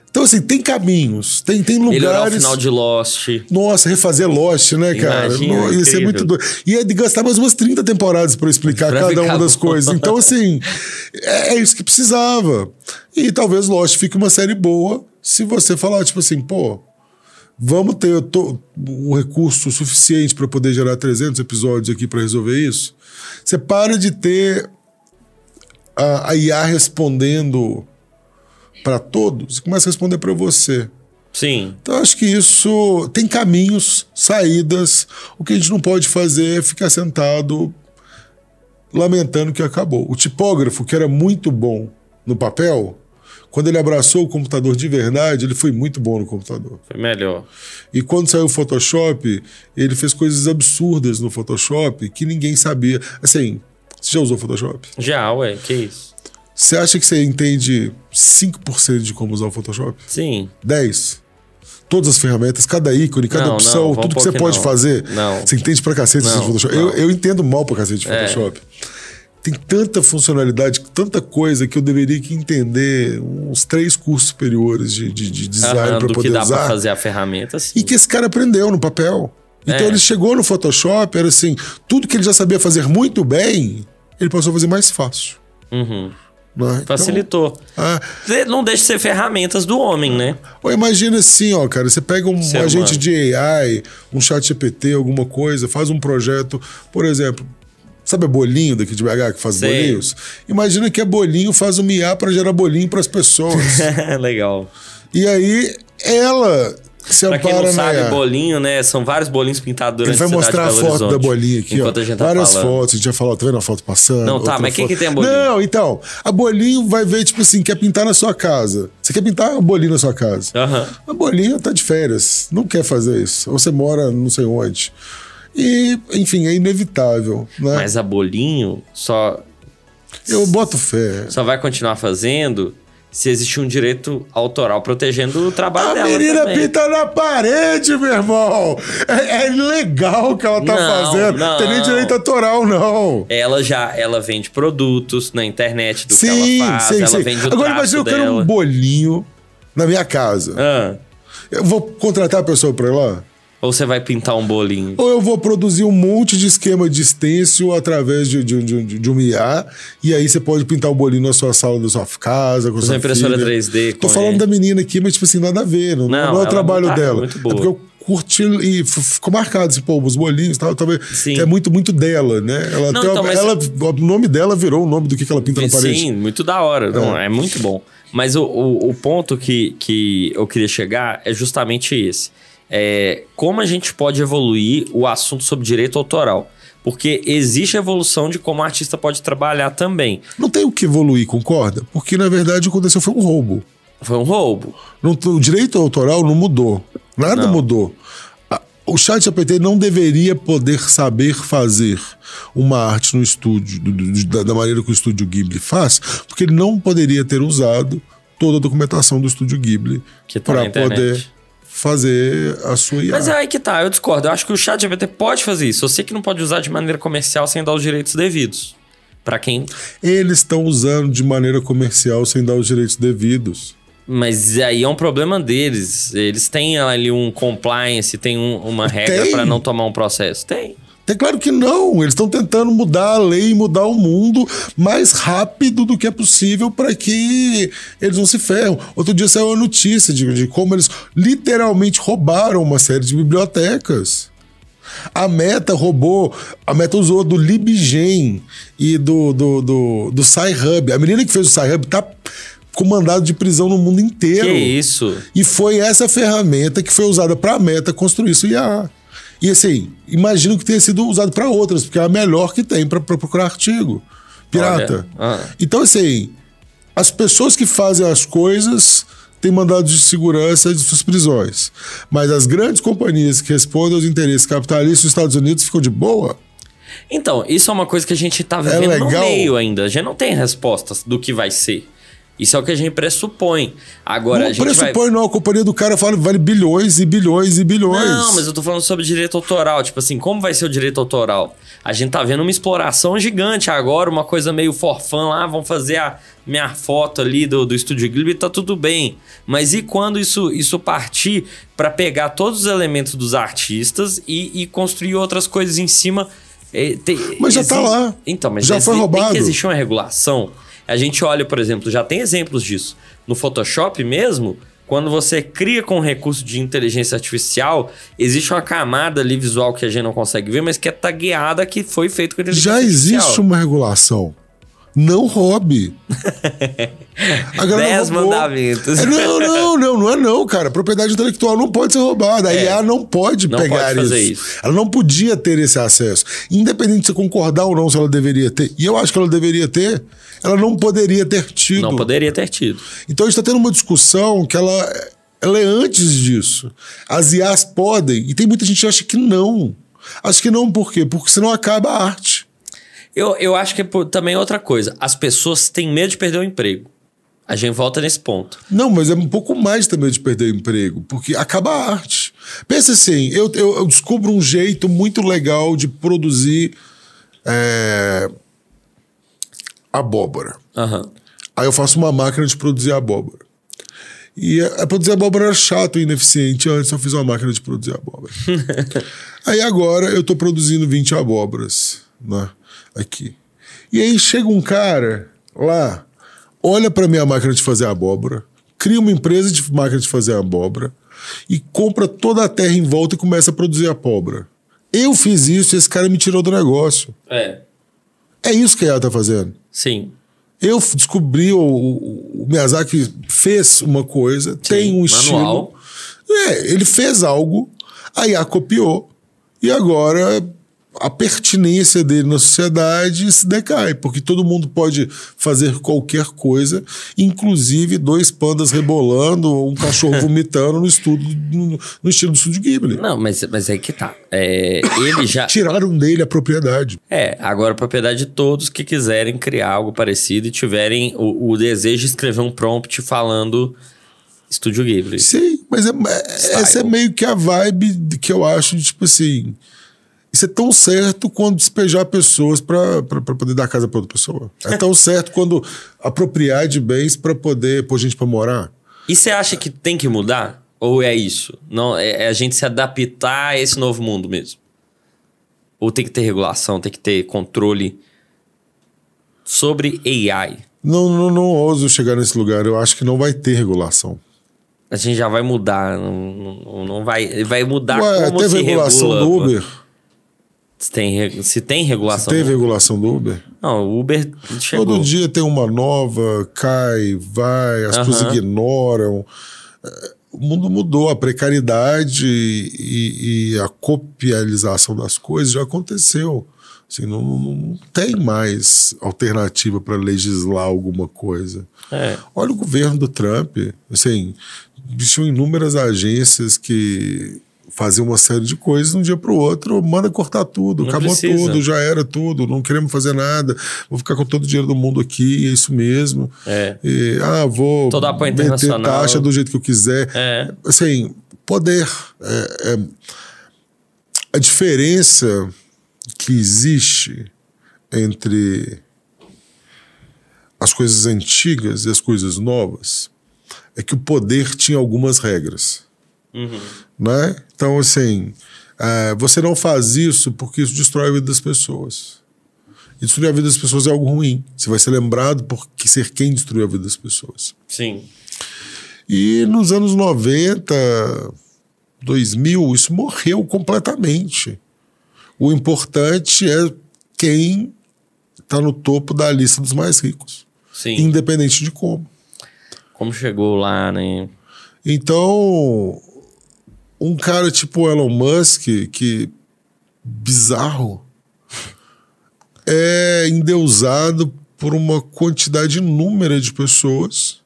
Então, assim, tem caminhos, tem lugares... Melhorar o final de Lost. Nossa, refazer Lost, né, cara? Imagina, ia ser muito doido. E é de gastar mais umas 30 temporadas pra explicar cada uma das coisas. Então, assim, é isso que precisava. E talvez Lost fique uma série boa se você falar, tipo assim, vamos ter o recurso suficiente pra poder gerar 300 episódios aqui pra resolver isso. Você para de ter a IA respondendo para todos e começa a responder para você. Sim. Então acho que isso tem caminhos, saídas. O que a gente não pode fazer é ficar sentado lamentando que acabou. O tipógrafo, que era muito bom no papel, quando ele abraçou o computador de verdade, ele foi muito bom no computador. Foi melhor. E quando saiu o Photoshop, ele fez coisas absurdas no Photoshop que ninguém sabia. Assim, você já usou Photoshop? Já, que isso? Você acha que você entende 5% de como usar o Photoshop? Sim. 10%? Todas as ferramentas, cada ícone, cada opção, tudo que você pode fazer. Não. Você entende pra cacete de Photoshop? Eu entendo mal pra cacete de Photoshop. Tem tanta funcionalidade, tanta coisa que eu deveria que entender uns 3 cursos superiores de design pra poder usar. Do que dá pra fazer a ferramenta, sim. E que esse cara aprendeu no papel. Então ele chegou no Photoshop, era assim, tudo que ele já sabia fazer muito bem, ele passou a fazer mais fácil. Né? Facilitou. Então, não deixa de ser ferramentas do homem, né? Ou imagina assim, cara, você pega um agente de AI, um chat GPT, alguma coisa, faz um projeto, por exemplo, sabe a Bolinho daqui de BH que faz bolinhos? Imagina que a Bolinho faz um IA para gerar bolinho para as pessoas. Legal. E aí ela se pra ampara, quem não sabe, bolinho, né? São vários bolinhos pintados durante a cidade de Belo Horizonte. Ele vai mostrar a foto da bolinha aqui, enquanto a gente tá várias falando. fotos, a gente já falou, tá vendo a foto passando? Não, tá, mas quem que tem a bolinha? Não, então, a bolinho vai ver, tipo assim, quer pintar na sua casa. Você quer pintar uma bolinha na sua casa. A bolinha tá de férias, não quer fazer isso. Ou você mora não sei onde. E, enfim, é inevitável, né? Mas a bolinho só... Eu boto fé. Só vai continuar fazendo se existe um direito autoral protegendo o trabalho dela. A menina também. pinta na parede, meu irmão. É legal o que ela tá fazendo. Não tem nem direito autoral, não. Ela vende produtos na internet do que ela faz. Ela vende o Agora imagina, eu quero um bolinho na minha casa. Eu vou contratar a pessoa pra ir lá? Ou você vai pintar um bolinho? Ou eu vou produzir um monte de esquema de stencil através de um IA, e aí você pode pintar o bolinho na sua sala da sua casa, com a sua impressora filha. 3D. Tô falando da menina aqui, mas tipo assim, nada a ver. Não é o trabalho dela. Muito boa. É porque eu curti e ficou marcado, assim, pô, os bolinhos e tal, talvez. É muito dela, né? O nome dela virou o nome do que ela pinta na parede. Sim, muito da hora. Não, é muito bom. Mas o ponto que eu queria chegar é justamente esse. Como a gente pode evoluir o assunto sobre direito autoral. Porque existe a evolução de como o artista pode trabalhar também. Não tem o que evoluir, concorda? Porque, na verdade, o que aconteceu foi um roubo. Foi um roubo. O direito autoral não mudou. Nada mudou. O ChatGPT não deveria poder saber fazer uma arte no estúdio, da maneira que o estúdio Ghibli faz, porque ele não poderia ter usado toda a documentação do estúdio Ghibli para poder fazer a sua IA. Mas é aí que tá, eu discordo. Eu acho que o ChatGPT pode fazer isso. Eu sei que não pode usar de maneira comercial sem dar os direitos devidos. Para quem... Eles estão usando de maneira comercial sem dar os direitos devidos. Mas aí é um problema deles. Eles têm ali um compliance, tem uma regra para não tomar um processo. Tem. Claro que não. Eles estão tentando mudar a lei e mudar o mundo mais rápido do que é possível para que eles não se ferram. Outro dia saiu uma notícia de como eles literalmente roubaram uma série de bibliotecas. A Meta usou do LibGen e do Sci-Hub. A menina que fez o Sci-Hub tá com mandado de prisão no mundo inteiro. Que isso? E foi essa ferramenta que foi usada para a Meta construir isso IA. E assim, imagino que tenha sido usado para outras, porque é a melhor que tem para procurar artigo pirata. Então, assim, as pessoas que fazem as coisas têm mandados de segurança de suas prisões. Mas as grandes companhias que respondem aos interesses capitalistas dos Estados Unidos ficam de boa. Então, isso é uma coisa que a gente tá vivendo no meio ainda. A gente não tem respostas do que vai ser. Isso é o que a gente pressupõe. Agora, a gente pressupõe não, a companhia do cara vale bilhões e bilhões e bilhões. Não, mas eu tô falando sobre direito autoral. Tipo assim, como vai ser o direito autoral? A gente tá vendo uma exploração gigante agora, uma coisa meio forfã lá, vão fazer a minha foto ali do Estúdio Ghibli, tá tudo bem. Mas e quando isso partir para pegar todos os elementos dos artistas e construir outras coisas em cima? Mas já tá lá. Então, mas já foi roubado. Tem que existir uma regulação. A gente olha, por exemplo, já tem exemplos disso. No Photoshop mesmo, quando você cria com recurso de inteligência artificial, existe uma camada ali visual que a gente não consegue ver, mas que é tagueada que foi feito com inteligência artificial. Já existe uma regulação. Não roube. 10 mandamentos. Não, cara. Propriedade intelectual não pode ser roubada. A IA não pode pegar isso. Ela não podia ter esse acesso. Independente de você concordar ou não se ela deveria ter. E eu acho que ela deveria ter. Ela não poderia ter tido. Não poderia ter tido. Então a gente está tendo uma discussão que ela é antes disso. As IAs podem. E tem muita gente que acha que não. Acho que não por quê? Porque senão acaba a arte. Eu acho que também é outra coisa. As pessoas têm medo de perder o emprego. A gente volta nesse ponto. Não, mas é um pouco mais também de perder o emprego, porque acaba a arte. Pensa assim, eu descubro um jeito muito legal de produzir abóbora. Aí eu faço uma máquina de produzir abóbora. E produzir abóbora era chato e ineficiente. Antes eu fiz uma máquina de produzir abóbora. Aí agora eu tô produzindo 20 abóboras, né? Aqui. E aí chega um cara lá, olha para minha máquina de fazer abóbora, cria uma empresa de máquina de fazer abóbora e compra toda a terra em volta e começa a produzir abóbora. Eu fiz isso e esse cara me tirou do negócio. É isso que a IA tá fazendo. Sim. Eu descobri, o Miyazaki fez uma coisa, tem um estilo. Ele fez algo, a IA copiou e agora a pertinência dele na sociedade se decai, porque todo mundo pode fazer qualquer coisa, inclusive 2 pandas rebolando ou um cachorro vomitando no estilo do Estúdio Ghibli. Não, mas aí que tá. Ele já... Tiraram dele a propriedade. Agora a propriedade de todos que quiserem criar algo parecido e tiverem o desejo de escrever um prompt falando Estúdio Ghibli. Sim, mas essa é meio que a vibe que eu acho de, tipo assim... Isso é tão certo quando despejar pessoas para poder dar casa para outra pessoa. É tão certo quando apropriar de bens para poder pôr gente para morar. E você acha que tem que mudar? Ou é isso? Não, é a gente se adaptar a esse novo mundo mesmo? Ou tem que ter regulação, tem que ter controle sobre AI? Não ouso chegar nesse lugar. Eu acho que não vai ter regulação. A gente já vai mudar. Não vai mudar como teve se regulação regula. do Uber? Se tem regulação. Teve regulação do Uber? Não, o Uber chegou. Todo dia tem uma nova, cai, vai, as pessoas ignoram. O mundo mudou, a precariedade e a copialização das coisas já aconteceu. Assim, não tem mais alternativa para legislar alguma coisa. Olha o governo do Trump. Assim, tinham inúmeras agências que faziam uma série de coisas de um dia para o outro, manda cortar tudo, acabou tudo, já era tudo, não queremos fazer nada, vou ficar com todo o dinheiro do mundo aqui, é isso mesmo. Vou meter taxa do jeito que eu quiser. Assim, poder. A diferença que existe entre as coisas antigas e as coisas novas é que o poder tinha algumas regras. Né? Então, assim, você não faz isso porque isso destrói a vida das pessoas. E destruir a vida das pessoas é algo ruim. Você vai ser lembrado por ser quem destruiu a vida das pessoas. Sim. E nos anos 90, 2000, isso morreu completamente. O importante é quem está no topo da lista dos mais ricos. Sim. Independente de como. Como chegou lá, né? Então, um cara tipo Elon Musk, que bizarro, é endeusado por uma quantidade inúmera de pessoas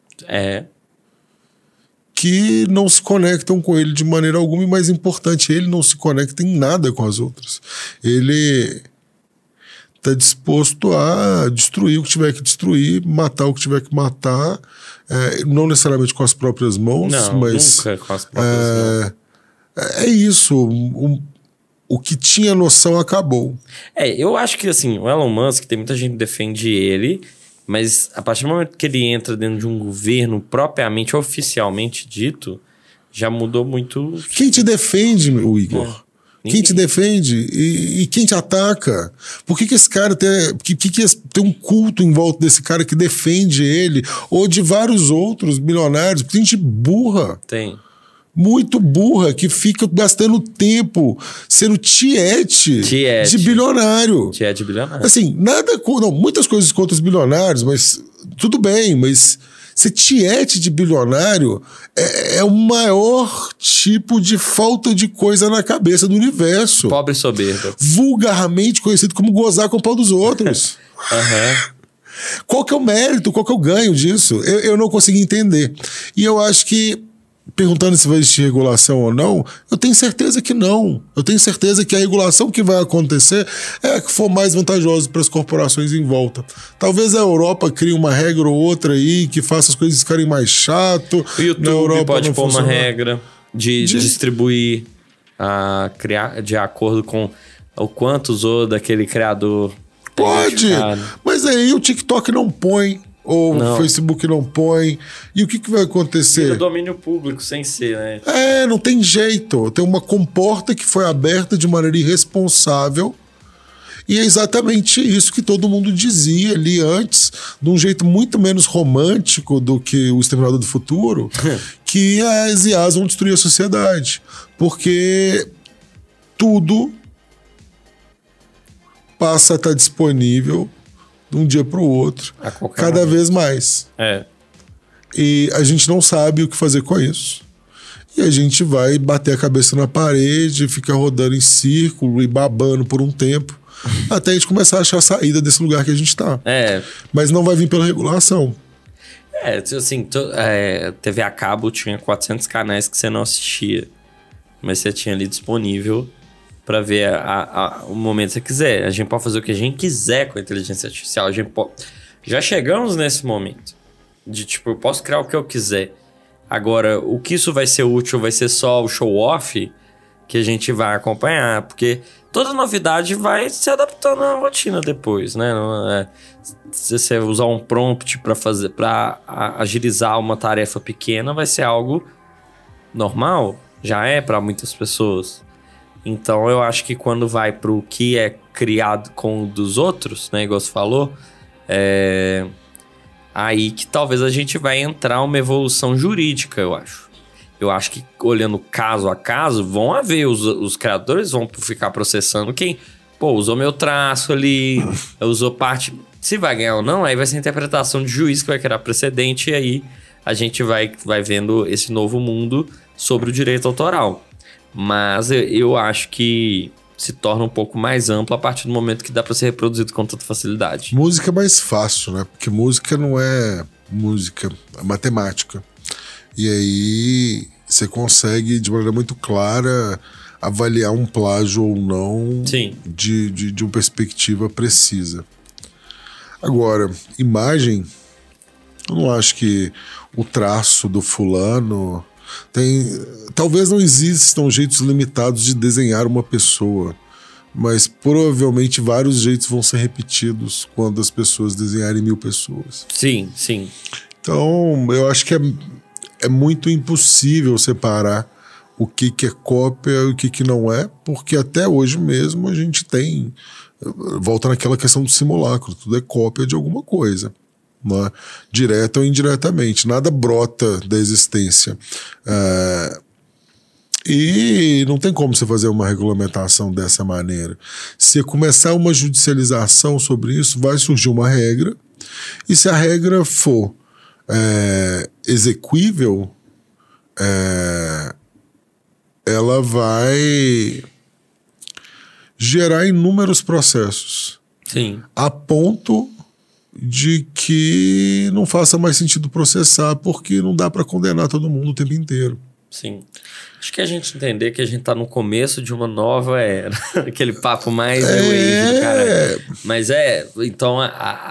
que não se conectam com ele de maneira alguma, e mais importante, ele não se conecta em nada com as outras. Ele está disposto a destruir o que tiver que destruir, matar o que tiver que matar, não necessariamente com as próprias mãos, mas nunca com as próprias mãos. É isso. O que tinha noção acabou. Eu acho que assim, o Elon Musk, tem muita gente que defende ele, mas a partir do momento que ele entra dentro de um governo propriamente, oficialmente dito, já mudou muito. Quem te defende, o Igor? Quem te defende e quem te ataca? Por que esse cara tem um culto em volta desse cara que defende ele, ou de vários outros milionários? Porque tem gente burra. Tem. Muito burra, que fica gastando tempo sendo tiete de bilionário. Tiete de bilionário. Assim, muitas coisas contra os bilionários, mas tudo bem, mas ser tiete de bilionário é o maior tipo de falta de coisa na cabeça do universo. Pobre soberba. Vulgarmente conhecido como gozar com o pau dos outros. Qual que é o mérito, qual que é o ganho disso? Eu não consegui entender. E eu acho que, perguntando se vai existir regulação ou não, eu tenho certeza que não. Eu tenho certeza que a regulação que vai acontecer é a que for mais vantajosa para as corporações em volta. Talvez a Europa crie uma regra ou outra aí que faça as coisas ficarem mais chato. O YouTube pode pôr uma regra de distribuir, criar de acordo com o quanto usou daquele criador. Pode, mas aí o TikTok não põe. Ou o Facebook não põe. E o que vai acontecer? Vira domínio público, sem ser, né? Não tem jeito. Tem uma comporta que foi aberta de maneira irresponsável. E é exatamente isso que todo mundo dizia ali antes, de um jeito muito menos romântico do que o Exterminador do Futuro, que as IAs vão destruir a sociedade. Porque tudo passa a estar disponível de um dia para o outro, vez mais. É. E a gente não sabe o que fazer com isso. e a gente vai bater a cabeça na parede, ficar rodando em círculo e babando por um tempo, até a gente começar a achar a saída desse lugar que a gente tá. Mas não vai vir pela regulação. Assim, TV a cabo tinha 400 canais que você não assistia, mas você tinha ali disponível para ver o momento que você quiser. A gente pode fazer o que a gente quiser com a inteligência artificial. Já chegamos nesse momento de, tipo, eu posso criar o que eu quiser. Agora, o que isso vai ser útil vai ser só o show-off que a gente vai acompanhar, porque toda novidade vai se adaptando à rotina depois, né? Se você usar um prompt para agilizar uma tarefa pequena, vai ser algo normal, já é para muitas pessoas. Então, eu acho que quando vai para o que é criado com o dos outros, né, igual você falou, aí que talvez a gente vai entrar uma evolução jurídica, eu acho. Eu acho que, olhando caso a caso, vão haver os criadores vão ficar processando quem, usou meu traço ali, usou parte... Se vai ganhar ou não, aí vai ser a interpretação de juiz que vai criar precedente, e aí a gente vai vendo esse novo mundo sobre o direito autoral. Mas eu acho que se torna um pouco mais amplo a partir do momento que dá para ser reproduzido com tanta facilidade. Música é mais fácil, né? Porque música não é música, é matemática. E aí você consegue, de maneira muito clara, avaliar um plágio ou não. Sim. De uma perspectiva precisa. Agora, imagem, eu não acho que o traço do fulano... Talvez não existam jeitos limitados de desenhar uma pessoa, mas provavelmente vários jeitos vão ser repetidos quando as pessoas desenharem 1000 pessoas. Sim, sim. Então, eu acho que é muito impossível separar o que é cópia e o que não é, porque até hoje mesmo a gente tem... Volta naquela questão do simulacro, tudo é cópia de alguma coisa. Né? Direta ou indiretamente, nada brota da existência. E não tem como você fazer uma regulamentação dessa maneira. Se começar uma judicialização sobre isso, vai surgir uma regra, e se a regra for exequível, ela vai gerar inúmeros processos. Sim. A ponto de que não faça mais sentido processar, porque não dá para condenar todo mundo o tempo inteiro. Sim. Acho que a gente entender que a gente tá no começo de uma nova era. Aquele papo mais new age do cara. Mas então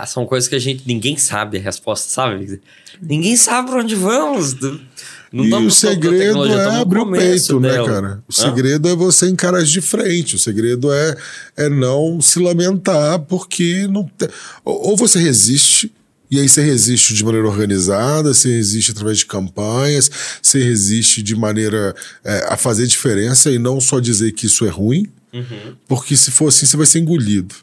são coisas que ninguém sabe a resposta, sabe? Ninguém sabe pra onde vamos. Não e o segredo é abrir o peito, né, cara? O segredo é você encarar de frente. O segredo é não se lamentar, porque não ou você resiste, e aí você resiste de maneira organizada, você resiste através de campanhas, você resiste de maneira a fazer diferença e não só dizer que isso é ruim, porque se for assim, você vai ser engolido.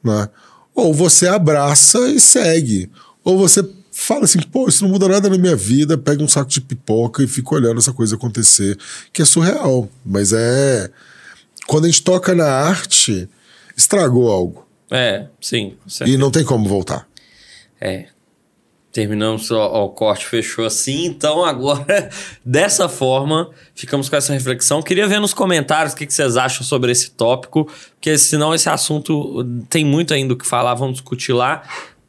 Né? Ou você abraça e segue. Ou você fala assim, isso não muda nada na minha vida, pega um saco de pipoca e fica olhando essa coisa acontecer, que é surreal. Mas quando a gente toca na arte, estragou algo. Sim. E não tem como voltar. Terminamos, o corte fechou assim, então agora, dessa forma, ficamos com essa reflexão. Queria ver nos comentários o que vocês acham sobre esse tópico, porque senão esse assunto tem muito ainda o que falar, vamos discutir lá.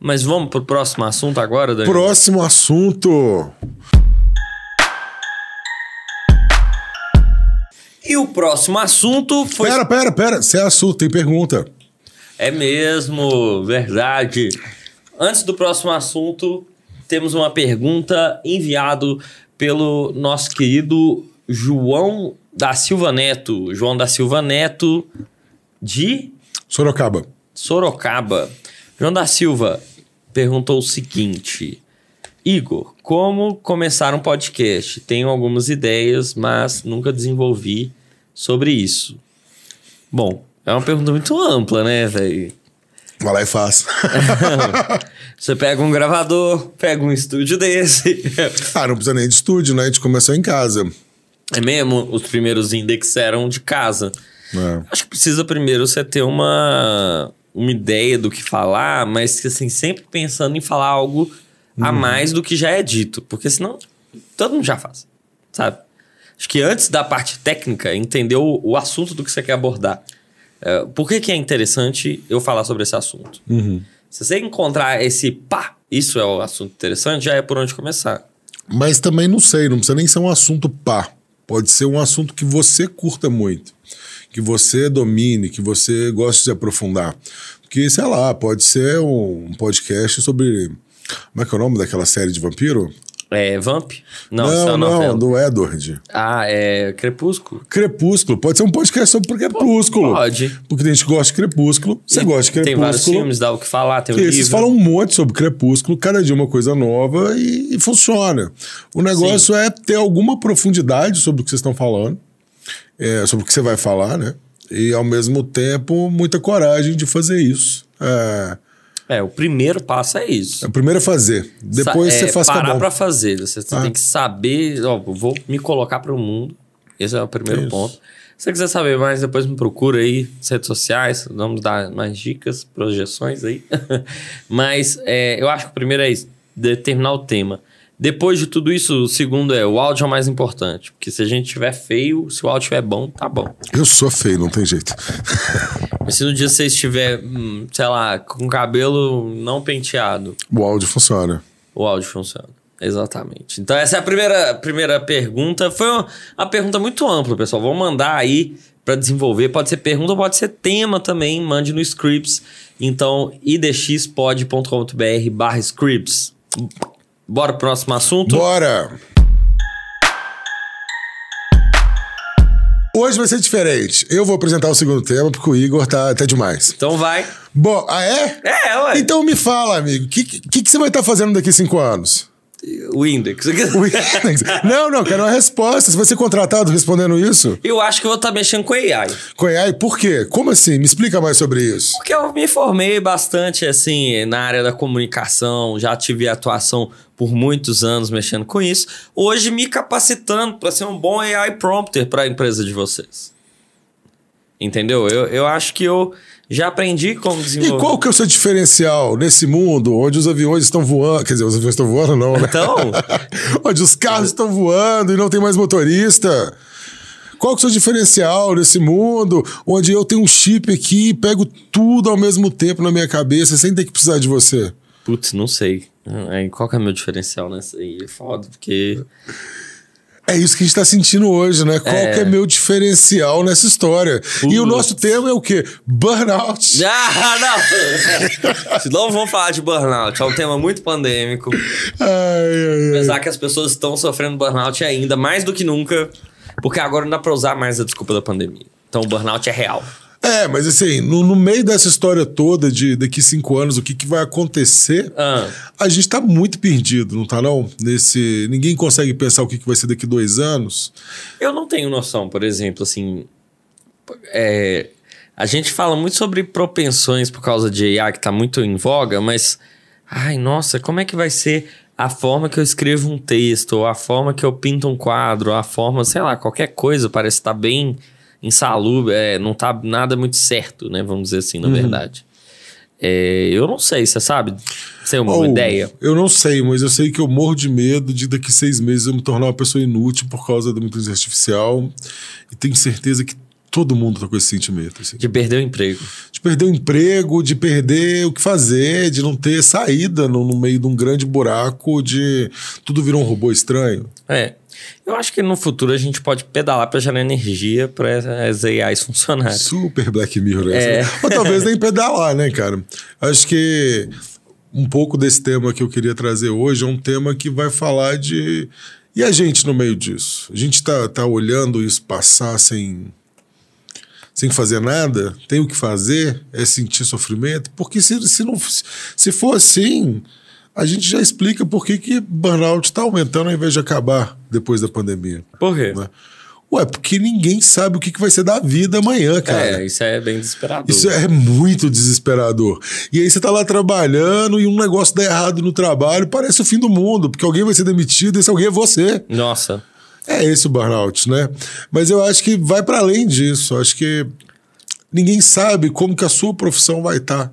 Mas vamos pro próximo assunto agora, Daniel? Próximo assunto! E o próximo assunto foi... Pera, esse é assunto, tem pergunta. É mesmo, verdade. Antes do próximo assunto, temos uma pergunta enviada pelo nosso querido João da Silva Neto. João da Silva Neto de... Sorocaba. João da Silva perguntou o seguinte: Igor, como começar um podcast? Tenho algumas ideias, mas nunca desenvolvi sobre isso. Bom, é uma pergunta muito ampla, né, velho? Vai lá e faz. Você pega um gravador, pega um estúdio desse. Não precisa nem de estúdio, né? A gente começou em casa. É mesmo? Os primeiros index eram de casa. Acho que precisa primeiro você ter uma ideia do que falar, mas assim, sempre pensando em falar algo a mais do que já é dito. Porque senão, todo mundo já faz, sabe? Acho que antes da parte técnica, entender o assunto do que você quer abordar. Por que é interessante eu falar sobre esse assunto? Se você encontrar esse isso é o assunto interessante, já é por onde começar. Mas também não sei, não precisa nem ser um assunto pode ser um assunto que você curta muito, que você domine, que você goste de aprofundar. Porque, sei lá, pode ser um podcast sobre... Como é que é o nome daquela série de vampiro? Vamp? Não, do Edward. Crepúsculo. Crepúsculo. Pode ser um podcast sobre Crepúsculo. Pode. Porque tem gente que gosta de Crepúsculo. Você gosta de Crepúsculo. Tem vários filmes, dá o que falar, tem um livro. Eles falam um monte sobre Crepúsculo, cada dia uma coisa nova e funciona. O negócio é ter alguma profundidade sobre o que vocês estão falando, sobre o que você vai falar, né? E, ao mesmo tempo, muita coragem de fazer isso. O primeiro passo é isso. O primeiro é fazer. Depois você faz parar pra fazer. Você tem que saber, vou me colocar para o mundo. Esse é o primeiro ponto. Se você quiser saber mais, depois me procura aí nas redes sociais. Vamos dar mais dicas, projeções aí. Mas eu acho que o primeiro é isso, determinar o tema. Depois de tudo isso, o segundo o áudio é o mais importante. Porque se a gente tiver feio, se o áudio estiver bom, tá bom. Eu sou feio, não tem jeito. Mas se no dia você estiver, sei lá, com o cabelo não penteado... O áudio funciona. O áudio funciona, exatamente. Então essa é a primeira pergunta. Foi uma pergunta muito ampla, pessoal. Vamos mandar aí para desenvolver. Pode ser pergunta ou pode ser tema também. Mande no Scripts. Então, idx.com.br/scripts. Bora pro próximo assunto? Bora! Hoje vai ser diferente. Eu vou apresentar o segundo tema, porque o Igor tá até demais. Então vai. Bom, É, ué. Então me fala, amigo, o que você vai estar fazendo daqui a 5 anos? O Index. O Index. Não, quero uma resposta. Você vai ser contratado respondendo isso? Eu acho que eu vou estar mexendo com AI. Com AI? Por quê? Como assim? Me explica mais sobre isso. Porque eu me formei bastante, assim, na área da comunicação. Já tive atuação por muitos anos mexendo com isso. Hoje me capacitando para ser um bom AI prompter para a empresa de vocês. Entendeu? Eu acho que eu já aprendi como desenvolver. E qual que é o seu diferencial nesse mundo onde os aviões estão voando? Quer dizer, os aviões estão voando não, né? Então? Onde os carros estão voando e não tem mais motorista. Qual que é o seu diferencial nesse mundo onde eu tenho um chip aqui e pego tudo ao mesmo tempo na minha cabeça sem ter que precisar de você? Putz, não sei. Qual que é o meu diferencial nessa aí? É foda, porque... É isso que a gente tá sentindo hoje, né? Qual que é meu diferencial nessa história? E o nosso tema é o quê? Burnout. Não! Não vamos falar de burnout. É um tema muito pandêmico. Apesar que as pessoas estão sofrendo burnout ainda, mais do que nunca, porque agora não dá pra usar mais a desculpa da pandemia. Então o burnout é real. Mas assim, no meio dessa história toda de daqui 5 anos, o que vai acontecer, a gente tá muito perdido, não tá não? Ninguém consegue pensar o que vai ser daqui 2 anos. Eu não tenho noção, por exemplo, assim... a gente fala muito sobre propensões por causa de AI, que tá muito em voga, mas... Ai, nossa, como é que vai ser a forma que eu escrevo um texto, ou a forma que eu pinto um quadro, ou a forma, sei lá, qualquer coisa parece estar bem... insalubre, não tá nada muito certo, né? Vamos dizer assim, na verdade. Eu não sei, você sabe? Você tem uma ideia? Eu não sei, mas eu sei que eu morro de medo de daqui 6 meses eu me tornar uma pessoa inútil por causa da inteligência artificial. E tenho certeza que todo mundo tá com esse sentimento. Assim. De perder o emprego. De perder o emprego, de perder o que fazer, de não ter saída no meio de um grande buraco, de tudo virou um robô estranho. Eu acho que no futuro a gente pode pedalar para gerar energia para as AIs funcionarem. Super Black Mirror, né? Ou talvez nem pedalar, né, cara? Acho que um pouco desse tema que eu queria trazer hoje é um tema que vai falar de... E a gente no meio disso? A gente tá olhando isso passar sem fazer nada? Tem o que fazer? É sentir sofrimento? Porque se for assim... A gente já explica por que burnout está aumentando ao invés de acabar depois da pandemia. Por quê? Né? Porque ninguém sabe o que vai ser da vida amanhã, cara. Isso é bem desesperador. Isso é muito desesperador. E aí você tá lá trabalhando e um negócio dá errado no trabalho, parece o fim do mundo, porque alguém vai ser demitido e esse alguém é você. Nossa. É esse o burnout, né? Mas eu acho que vai para além disso. Eu acho que ninguém sabe como que a sua profissão vai estar.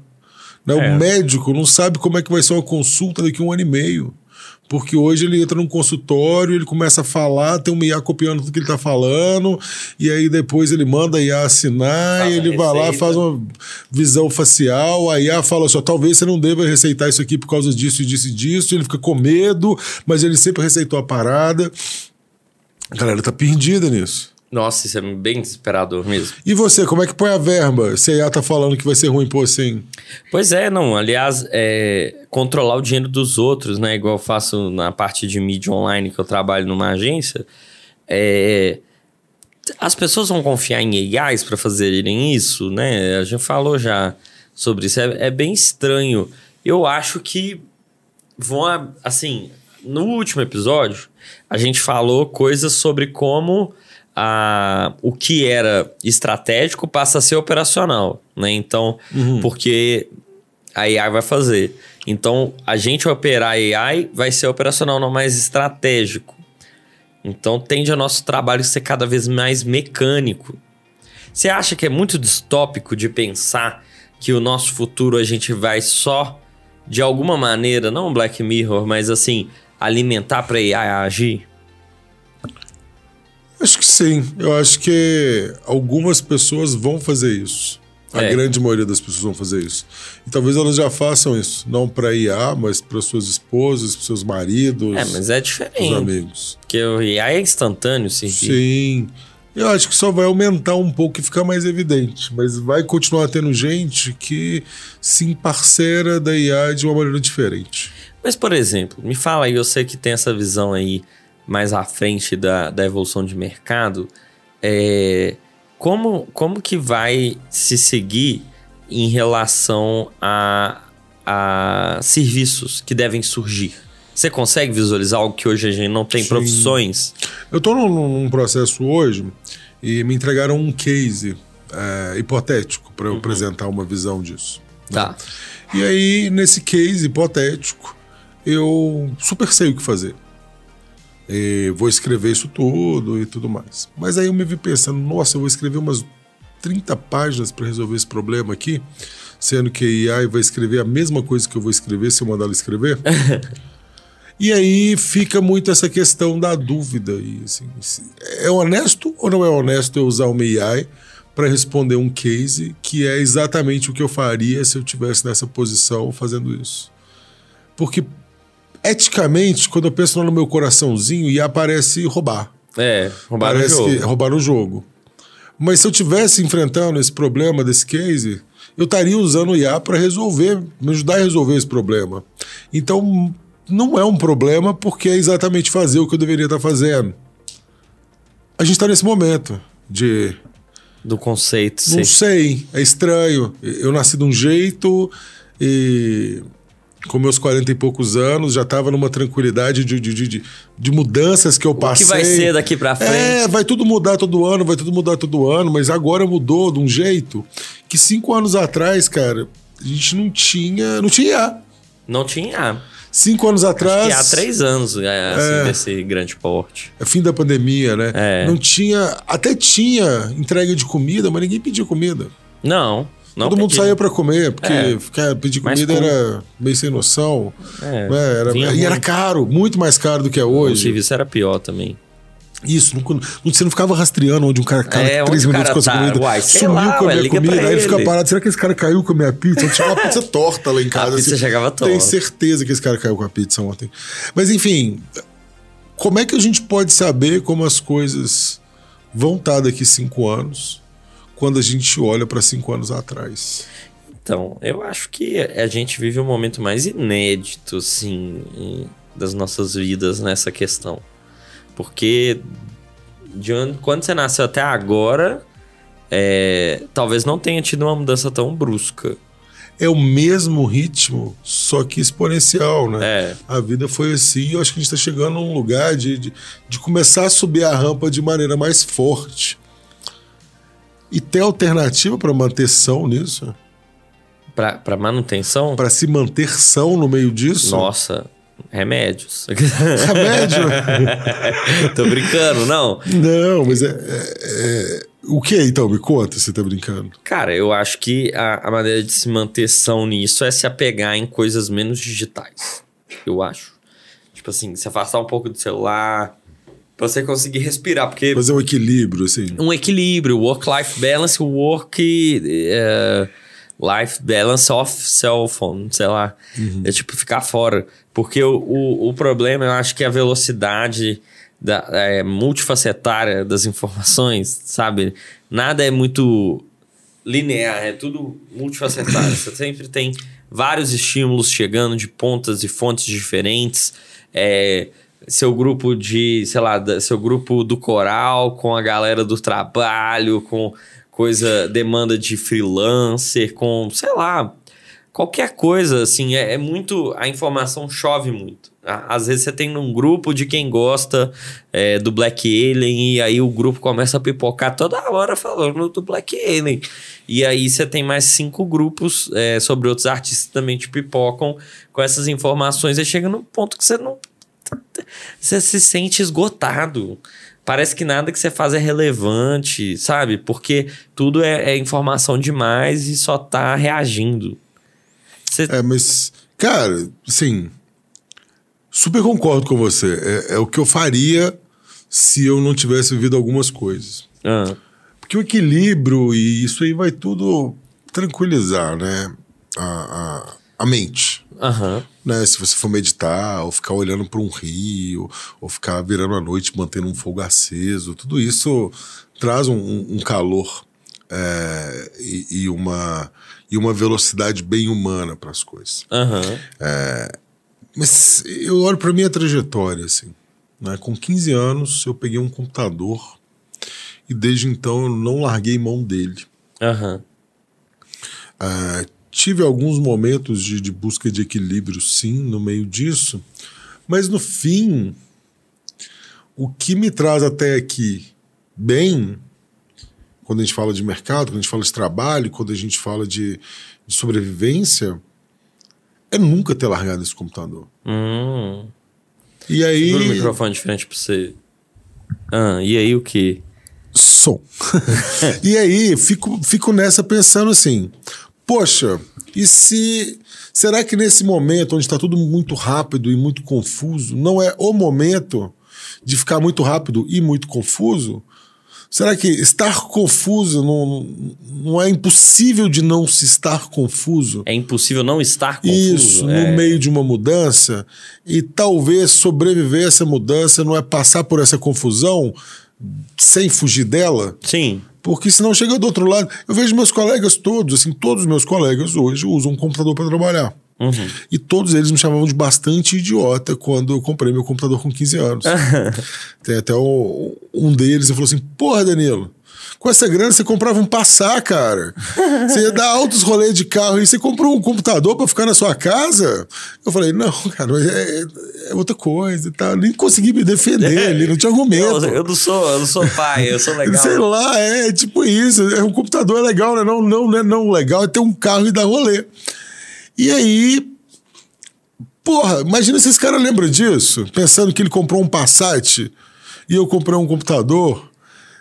O médico não sabe como é que vai ser uma consulta daqui a 1 ano e meio. Porque hoje ele entra num consultório, ele começa a falar, tem uma IA copiando tudo que ele está falando, e aí depois ele manda a IA assinar, e ele vai lá, faz uma visão facial, a IA fala assim, talvez você não deva receitar isso aqui por causa disso, disso e disso, ele fica com medo, mas ele sempre receitou a parada. A galera tá perdida nisso. Nossa, isso é bem desesperador mesmo. E você, como é que põe a verba? Se a IA tá falando que vai ser ruim por assim? Pois é, não. Aliás, controlar o dinheiro dos outros, né? Igual eu faço na parte de mídia online que eu trabalho numa agência. As pessoas vão confiar em AIs para fazerem isso, né? A gente falou já sobre isso. É bem estranho. Eu acho que vão... Assim, no último episódio, a gente falou coisas sobre como... o que era estratégico passa a ser operacional, né? Então, porque a AI vai fazer. Então, a gente operar a AI vai ser operacional, não mais estratégico. Então, tende ao nosso trabalho ser cada vez mais mecânico. Você acha que é muito distópico de pensar que o nosso futuro a gente vai só, de alguma maneira, não Black Mirror, mas assim, alimentar para a AI agir? Acho que sim. Eu acho que algumas pessoas vão fazer isso. A grande maioria das pessoas vão fazer isso. E talvez elas já façam isso. Não para IA, mas para suas esposas, para seus maridos. Mas é diferente. Os amigos. Porque o IA é instantâneo, sim. Sim. Eu acho que só vai aumentar um pouco e ficar mais evidente. Mas vai continuar tendo gente que se emparceira da IA de uma maneira diferente. Mas, por exemplo, me fala aí, eu sei que tem essa visão aí mais à frente da evolução de mercado, como que vai se seguir em relação a serviços que devem surgir? Você consegue visualizar algo que hoje a gente não tem? Sim. Profissões? Eu estou num processo hoje e me entregaram um case hipotético para eu apresentar uma visão disso. Tá. Né? E aí, nesse case hipotético, eu super sei o que fazer. Vou escrever isso tudo e tudo mais. Mas aí eu me vi pensando, nossa, eu vou escrever umas 30 páginas para resolver esse problema aqui, sendo que a AI vai escrever a mesma coisa que eu vou escrever se eu mandar ela escrever. E aí fica muito essa questão da dúvida. E, assim, é honesto ou não é honesto eu usar uma AI para responder um case que é exatamente o que eu faria se eu estivesse nessa posição fazendo isso? Porque eticamente, quando eu penso no meu coraçãozinho, IA parece roubar. Roubar no jogo. Roubar no jogo. Mas se eu estivesse enfrentando esse problema desse case, eu estaria usando o IA para resolver, me ajudar a resolver esse problema. Então, não é um problema porque é exatamente fazer o que eu deveria estar fazendo. A gente está nesse momento do conceito. Não sei, é estranho. Eu nasci de um jeito e... com meus 40 e poucos anos, já estava numa tranquilidade de mudanças que eu passei. O que vai ser daqui pra frente? Vai tudo mudar todo ano, mas agora mudou de um jeito que 5 anos atrás, cara, a gente não tinha IA. Não tinha IA. 5 anos atrás... Acho que há 3 anos, assim, desse grande porte. É fim da pandemia, né? Não tinha... Até tinha entrega de comida, mas ninguém pedia comida. Não. Todo mundo saía para comer, porque pedir comida era meio sem noção. E era caro, muito mais caro do que é hoje. O serviço era pior também. Isso, você não ficava rastreando onde um cara caiu 3 minutos com a comida. Sumiu com a minha comida, aí ele fica parado. Será que esse cara caiu com a minha pizza? Ontem chegou uma pizza torta lá em casa. A pizza chegava torta. Tenho certeza que esse cara caiu com a pizza ontem. Mas enfim, como é que a gente pode saber como as coisas vão estar daqui 5 anos? Quando a gente olha para 5 anos atrás? Então, eu acho que a gente vive um momento mais inédito, assim, das nossas vidas nessa questão. Porque quando você nasceu até agora, talvez não tenha tido uma mudança tão brusca. É o mesmo ritmo, só que exponencial, né? A vida foi assim, e eu acho que a gente está chegando num lugar de começar a subir a rampa de maneira mais forte. E tem alternativa para manter são nisso? Para manutenção? Para se manter são no meio disso? Nossa, remédios. Remédio? Tô brincando, não? Não, mas o que então? Me conta, você tá brincando. Cara, eu acho que a maneira de se manter são nisso é se apegar em coisas menos digitais. Eu acho. Tipo assim, se afastar um pouco do celular, pra você conseguir respirar, porque... Fazer um equilíbrio, assim. Um equilíbrio, work-life balance, life balance off cell phone, sei lá. É tipo ficar fora. Porque o problema, eu acho que é a velocidade multifacetária das informações, sabe? Nada é muito linear, é tudo multifacetário. Você sempre tem vários estímulos chegando de pontas e fontes diferentes. Seu grupo seu grupo do coral com a galera do trabalho, com demanda de freelancer, com, sei lá, qualquer coisa, assim, muito, a informação chove muito. Às vezes você tem um grupo de quem gosta do Black Alien e aí o grupo começa a pipocar toda hora falando do Black Alien. E aí você tem mais 5 grupos sobre outros artistas que também te pipocam com essas informações e chega num ponto que você se sente esgotado. Parece que nada que você faz é relevante, sabe? Porque tudo é informação demais e só tá reagindo. Mas, cara, assim, super concordo com você. É o que eu faria se eu não tivesse vivido algumas coisas. Porque o equilíbrio e isso aí vai tudo tranquilizar, né? A mente. Né? Se você for meditar, ou ficar olhando para um rio, ou ficar virando a noite, mantendo um fogo aceso, tudo isso traz um calor e uma velocidade bem humana para as coisas. Mas eu olho para minha trajetória, assim, né? Com 15 anos eu peguei um computador e desde então eu não larguei mão dele. Tive alguns momentos de busca de equilíbrio, sim, no meio disso, mas no fim, o que me traz até aqui bem, quando a gente fala de mercado, quando a gente fala de trabalho, quando a gente fala de sobrevivência, é nunca ter largado esse computador. E aí... Segura o microfone de frente pra você. E aí o quê? Som. E aí, fico nessa pensando assim... Poxa, será que nesse momento onde está tudo muito rápido e muito confuso, não é o momento de ficar muito rápido e muito confuso? Será que estar confuso não é impossível de não se estar confuso? É impossível não estar confuso? Isso, no meio de uma mudança. E talvez sobreviver a essa mudança não é passar por essa confusão sem fugir dela? Sim. Porque senão chega do outro lado. Eu vejo meus colegas todos, assim, todos os meus colegas hoje usam um computador para trabalhar. E todos eles me chamavam de bastante idiota quando eu comprei meu computador com 15 anos. Tem até um deles que falou assim: porra, Danilo, com essa grana você comprava um Passat, cara. Você ia dar altos rolês de carro e você comprou um computador para ficar na sua casa? Eu falei: não, cara, é outra coisa e tal. Nem consegui me defender ali, não tinha argumento. Eu não sou pai, eu sou legal. Sei lá, é tipo isso. Um computador é legal, né? Não legal é ter um carro e dar rolê. E aí, porra, imagina se esse cara lembra disso, pensando que ele comprou um Passat e eu comprei um computador.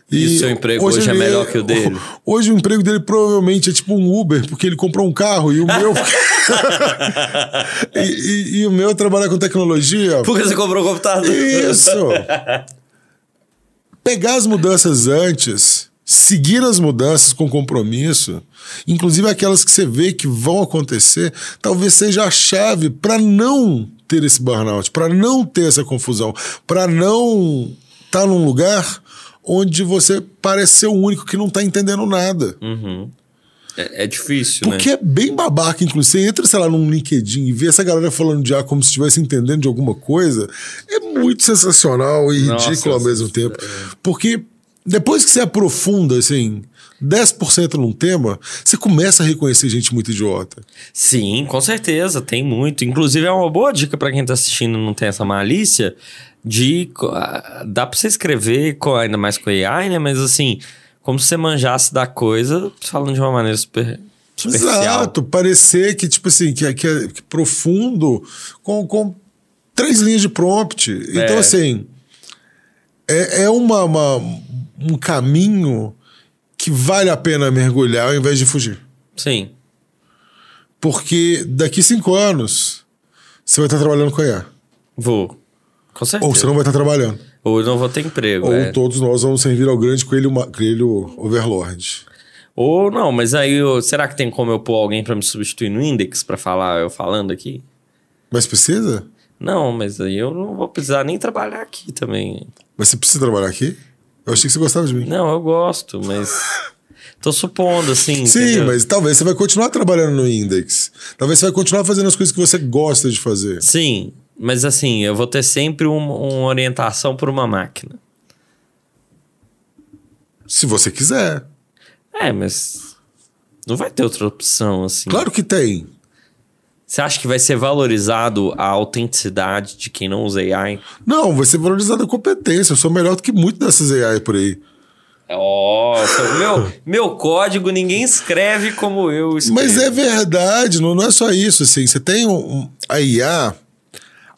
E o seu emprego hoje é melhor que o dele? Hoje o emprego dele provavelmente é tipo um Uber, porque ele comprou um carro e o meu... e o meu trabalha com tecnologia. Porque você comprou um computador. Isso. Pegar as mudanças antes, seguir as mudanças com compromisso, inclusive aquelas que você vê que vão acontecer, talvez seja a chave para não ter esse burnout, para não ter essa confusão, para não estar num lugar onde você parece ser o único que não está entendendo nada. É difícil, porque né? é bem babaca, inclusive. Você entra, sei lá, num LinkedIn e vê essa galera falando de como se estivesse entendendo de alguma coisa. É muito sensacional e ridículo ao mesmo tempo. Porque depois que você aprofunda, assim, 10% num tema, você começa a reconhecer gente muito idiota. Sim, com certeza, tem muito. Inclusive é uma boa dica para quem tá assistindo e não tem essa malícia, dá pra você escrever, ainda mais com AI, né? Mas assim, como se você manjasse da coisa, falando de uma maneira superficial. Exato, parecer que, tipo assim, que é profundo com 3 linhas de prompt. Então, assim, é um caminho que vale a pena mergulhar ao invés de fugir. Sim. Porque daqui 5 anos você vai estar trabalhando com IA. Vou. Com certeza. Ou você não vai estar trabalhando. Ou eu não vou ter emprego. Ou todos nós vamos servir ao grande coelho overlord. Ou não, mas aí será que tem como eu pôr alguém pra me substituir no Index pra falar, eu falando aqui? Mas precisa? Não, mas aí eu não vou precisar nem trabalhar aqui também. Mas você precisa trabalhar aqui? Eu achei que você gostava de mim. Não, eu gosto, mas... Tô supondo, assim. Sim, entendeu? mas talvez você vai continuar trabalhando no Index. Talvez você vai continuar fazendo as coisas que você gosta de fazer. Sim, mas assim, eu vou ter sempre uma orientação por uma máquina. Se você quiser. Mas não vai ter outra opção, assim. Claro que tem. Você acha que vai ser valorizado a autenticidade de quem não usa AI? Não, vai ser valorizada a competência. Eu sou melhor do que muito dessas AI por aí. Meu código ninguém escreve como eu escrevo. Mas é verdade, não é só isso. Assim, você tem a IA,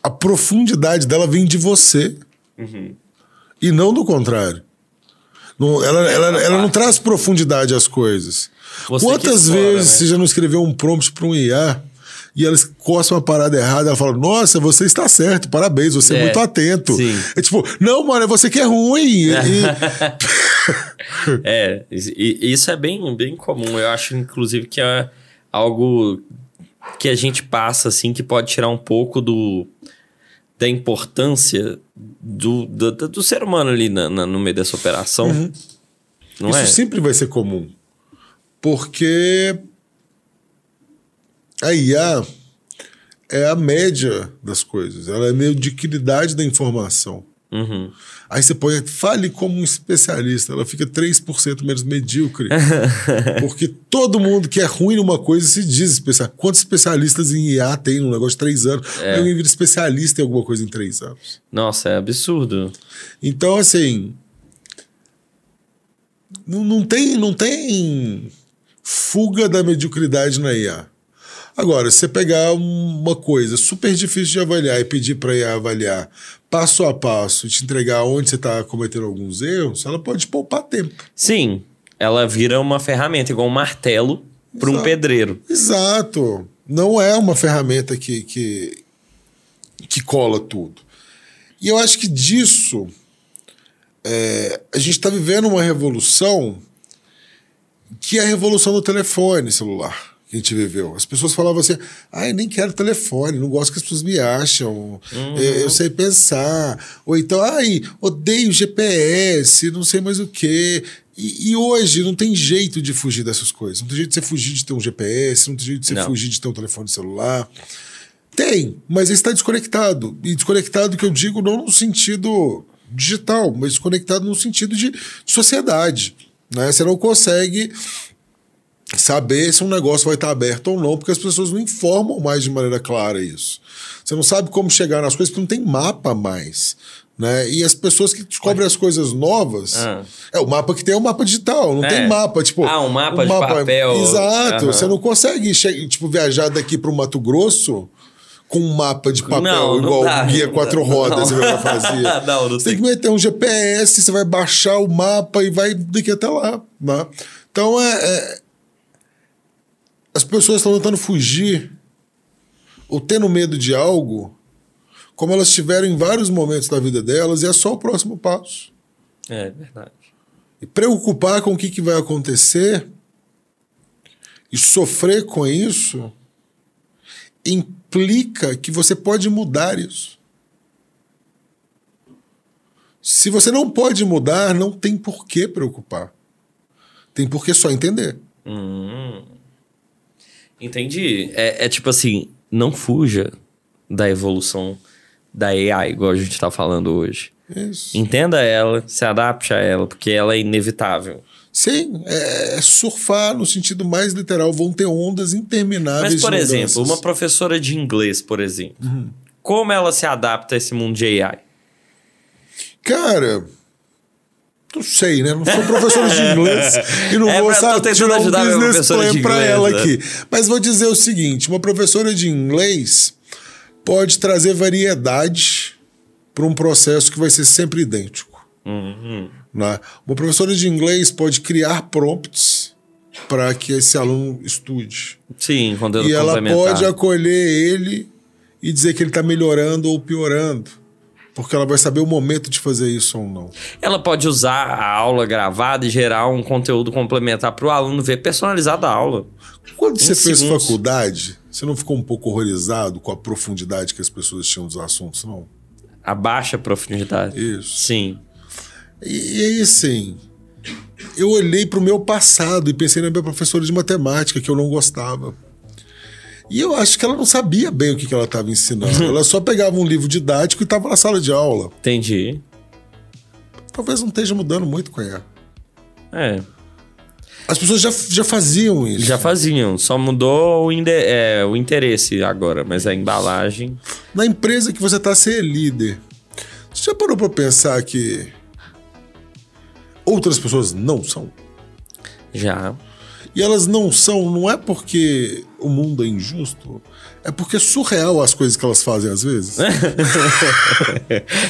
a profundidade dela vem de você. Uhum. E não do contrário. Ela não traz profundidade às coisas. Quantas vezes você já não escreveu um prompt para um IA e ela coça uma parada errada, ela fala, nossa, você está certo, parabéns, você é muito atento. Sim. É tipo, não, mano, é você que é ruim. Isso é bem, bem comum. Eu acho, inclusive, que é algo que a gente passa, assim, que pode tirar um pouco da importância do ser humano ali no meio dessa operação. Uhum. Não Isso sempre vai ser comum. Porque a IA é a média das coisas. Ela é a mediocridade da informação. Uhum. Aí você põe, fale como um especialista. Ela fica 3% menos medíocre. Porque todo mundo que é ruim numa coisa se diz especialista. Quantos especialistas em IA tem num negócio de 3 anos? Alguém vira especialista em alguma coisa em 3 anos. Nossa, é absurdo. Então, assim... Não tem fuga da mediocridade na IA. Agora, se você pegar uma coisa super difícil de avaliar e pedir para a IA avaliar passo a passo e te entregar onde você está cometendo alguns erros, ela pode poupar tempo. Sim, ela vira uma ferramenta, igual um martelo para um pedreiro. Exato. Não é uma ferramenta que cola tudo. E eu acho que disso... a gente está vivendo uma revolução que é a revolução do telefone celular que a gente viveu. As pessoas falavam assim, nem quero telefone, não gosto que as pessoas me acham, eu sei pensar, ou então, odeio GPS, não sei mais o quê. E hoje não tem jeito de fugir dessas coisas, não tem jeito de você fugir de ter um GPS, não tem jeito de você fugir de ter um telefone celular. Tem, mas ele está desconectado. E desconectado que eu digo não no sentido digital, mas desconectado no sentido de sociedade. Né? Você não consegue saber se um negócio vai estar aberto ou não, porque as pessoas não informam mais de maneira clara isso. Você não sabe como chegar nas coisas, porque não tem mapa mais. Né? E as pessoas que descobrem as coisas novas... o mapa que tem é o mapa digital, não tem mapa. Tipo, um mapa de papel. Exato. Você não consegue viajar daqui para o Mato Grosso... com um mapa de papel igual o Guia 4 Rodas você vai fazer. Você tem que meter um GPS, você vai baixar o mapa e vai daqui até lá. Né? Então, as pessoas estão tentando fugir ou tendo medo de algo como elas tiveram em vários momentos da vida delas e é só o próximo passo. É verdade. E preocupar com o que vai acontecer e sofrer com isso implica que você pode mudar isso. Se você não pode mudar, não tem por que preocupar. Tem por que só entender. Entendi. É tipo assim, não fuja da evolução da AI, igual a gente está falando hoje. Isso. Entenda ela, se adapte a ela, porque ela é inevitável. Sim, é surfar no sentido mais literal. Vão ter ondas intermináveis. Mas, por de exemplo, mudanças. uma professora de inglês, por exemplo, como ela se adapta a esse mundo de AI? Cara, não sei, né? Não sou professor de inglês e não vou tentando ajudar um minha business professora plan de para inglês, ela né? aqui. Mas vou dizer o seguinte, uma professora de inglês pode trazer variedade para um processo que vai ser sempre idêntico. Né? Uma professora de inglês pode criar prompts para que esse aluno estude. Sim, conteúdo e ela complementar. pode acolher ele e dizer que ele está melhorando ou piorando. Porque ela vai saber o momento de fazer isso ou não. Ela pode usar a aula gravada e gerar um conteúdo complementar para o aluno ver personalizado a aula. Quando você fez faculdade, você não ficou um pouco horrorizado com a profundidade que as pessoas tinham dos assuntos, não? A baixa profundidade. Isso. Sim. E aí, assim, eu olhei para o meu passado e pensei na minha professora de matemática, que eu não gostava. E eu acho que ela não sabia bem o que ela estava ensinando. Ela só pegava um livro didático e estava na sala de aula. Entendi. Talvez não esteja mudando muito com a IA. É. As pessoas já faziam isso. Já faziam, só mudou o interesse agora, mas a embalagem... Na empresa que você está, você é líder. Você já parou para pensar que outras pessoas não são? Já. E elas não são, não é porque o mundo é injusto, é porque é surreal as coisas que elas fazem às vezes.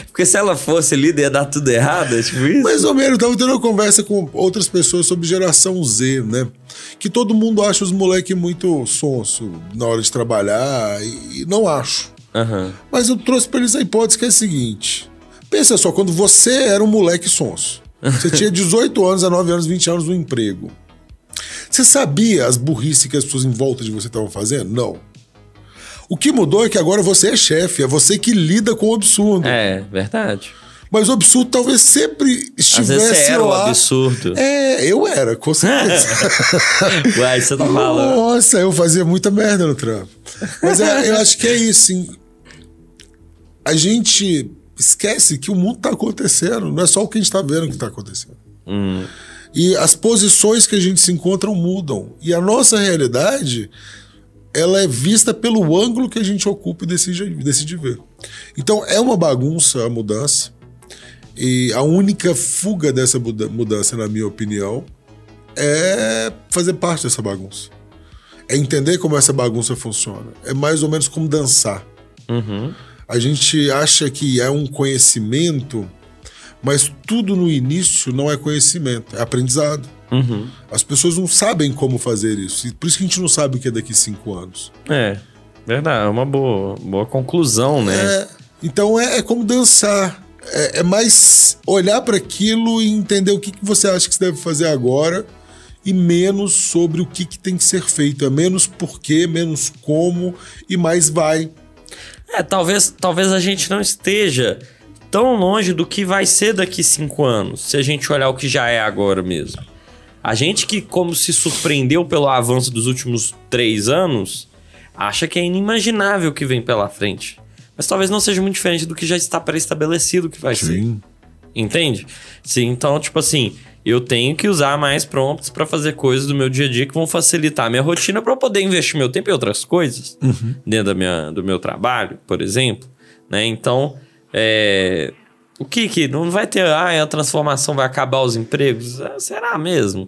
Porque se ela fosse líder ia dar tudo errado, é tipo isso? Mais ou menos, eu tava tendo uma conversa com outras pessoas sobre geração Z, né? Que todo mundo acha os moleques muito sonso na hora de trabalhar, e não acho. Uhum. Mas eu trouxe pra eles a hipótese que é a seguinte: pensa só, quando você era um moleque sonso, você tinha 18 anos, 19 anos, 20 anos no emprego. Você sabia as burrices que as pessoas em volta de você estavam fazendo? Não. O que mudou é que agora você é chefe, é você que lida com o absurdo. É, verdade. Mas o absurdo talvez sempre estivesse às vezes você era lá. O absurdo. É, eu era, com certeza. Uai, você tá falando. Nossa, eu fazia muita merda no trampo. Mas eu acho que é isso, sim. A gente esquece que o mundo tá acontecendo, não é só o que a gente tá vendo que tá acontecendo. E as posições que a gente se encontra mudam. E a nossa realidade, ela é vista pelo ângulo que a gente ocupa e decide ver. Então é uma bagunça a mudança. E a única fuga dessa mudança, na minha opinião, é fazer parte dessa bagunça. É entender como essa bagunça funciona. É mais ou menos como dançar. Uhum. A gente acha que é um conhecimento, mas tudo no início não é conhecimento, é aprendizado. Uhum. As pessoas não sabem como fazer isso. E por isso que a gente não sabe o que é daqui 5 anos. É, verdade. É uma boa conclusão, né? Então é como dançar. É mais olhar para aquilo e entender o que você acha que você deve fazer agora e menos sobre o que tem que ser feito. É menos porquê, menos como e mais vai. Talvez a gente não esteja tão longe do que vai ser daqui 5 anos, se a gente olhar o que já é agora mesmo. A gente que, como se surpreendeu pelo avanço dos últimos 3 anos, acha que é inimaginável o que vem pela frente. Mas talvez não seja muito diferente do que já está pré-estabelecido que vai ser. Entende? Sim, então, tipo assim, eu tenho que usar mais prompts para fazer coisas do meu dia a dia que vão facilitar a minha rotina para eu poder investir meu tempo em outras coisas. Dentro do meu trabalho, por exemplo. Né? Então, o que não vai ter... a transformação vai acabar os empregos? Será mesmo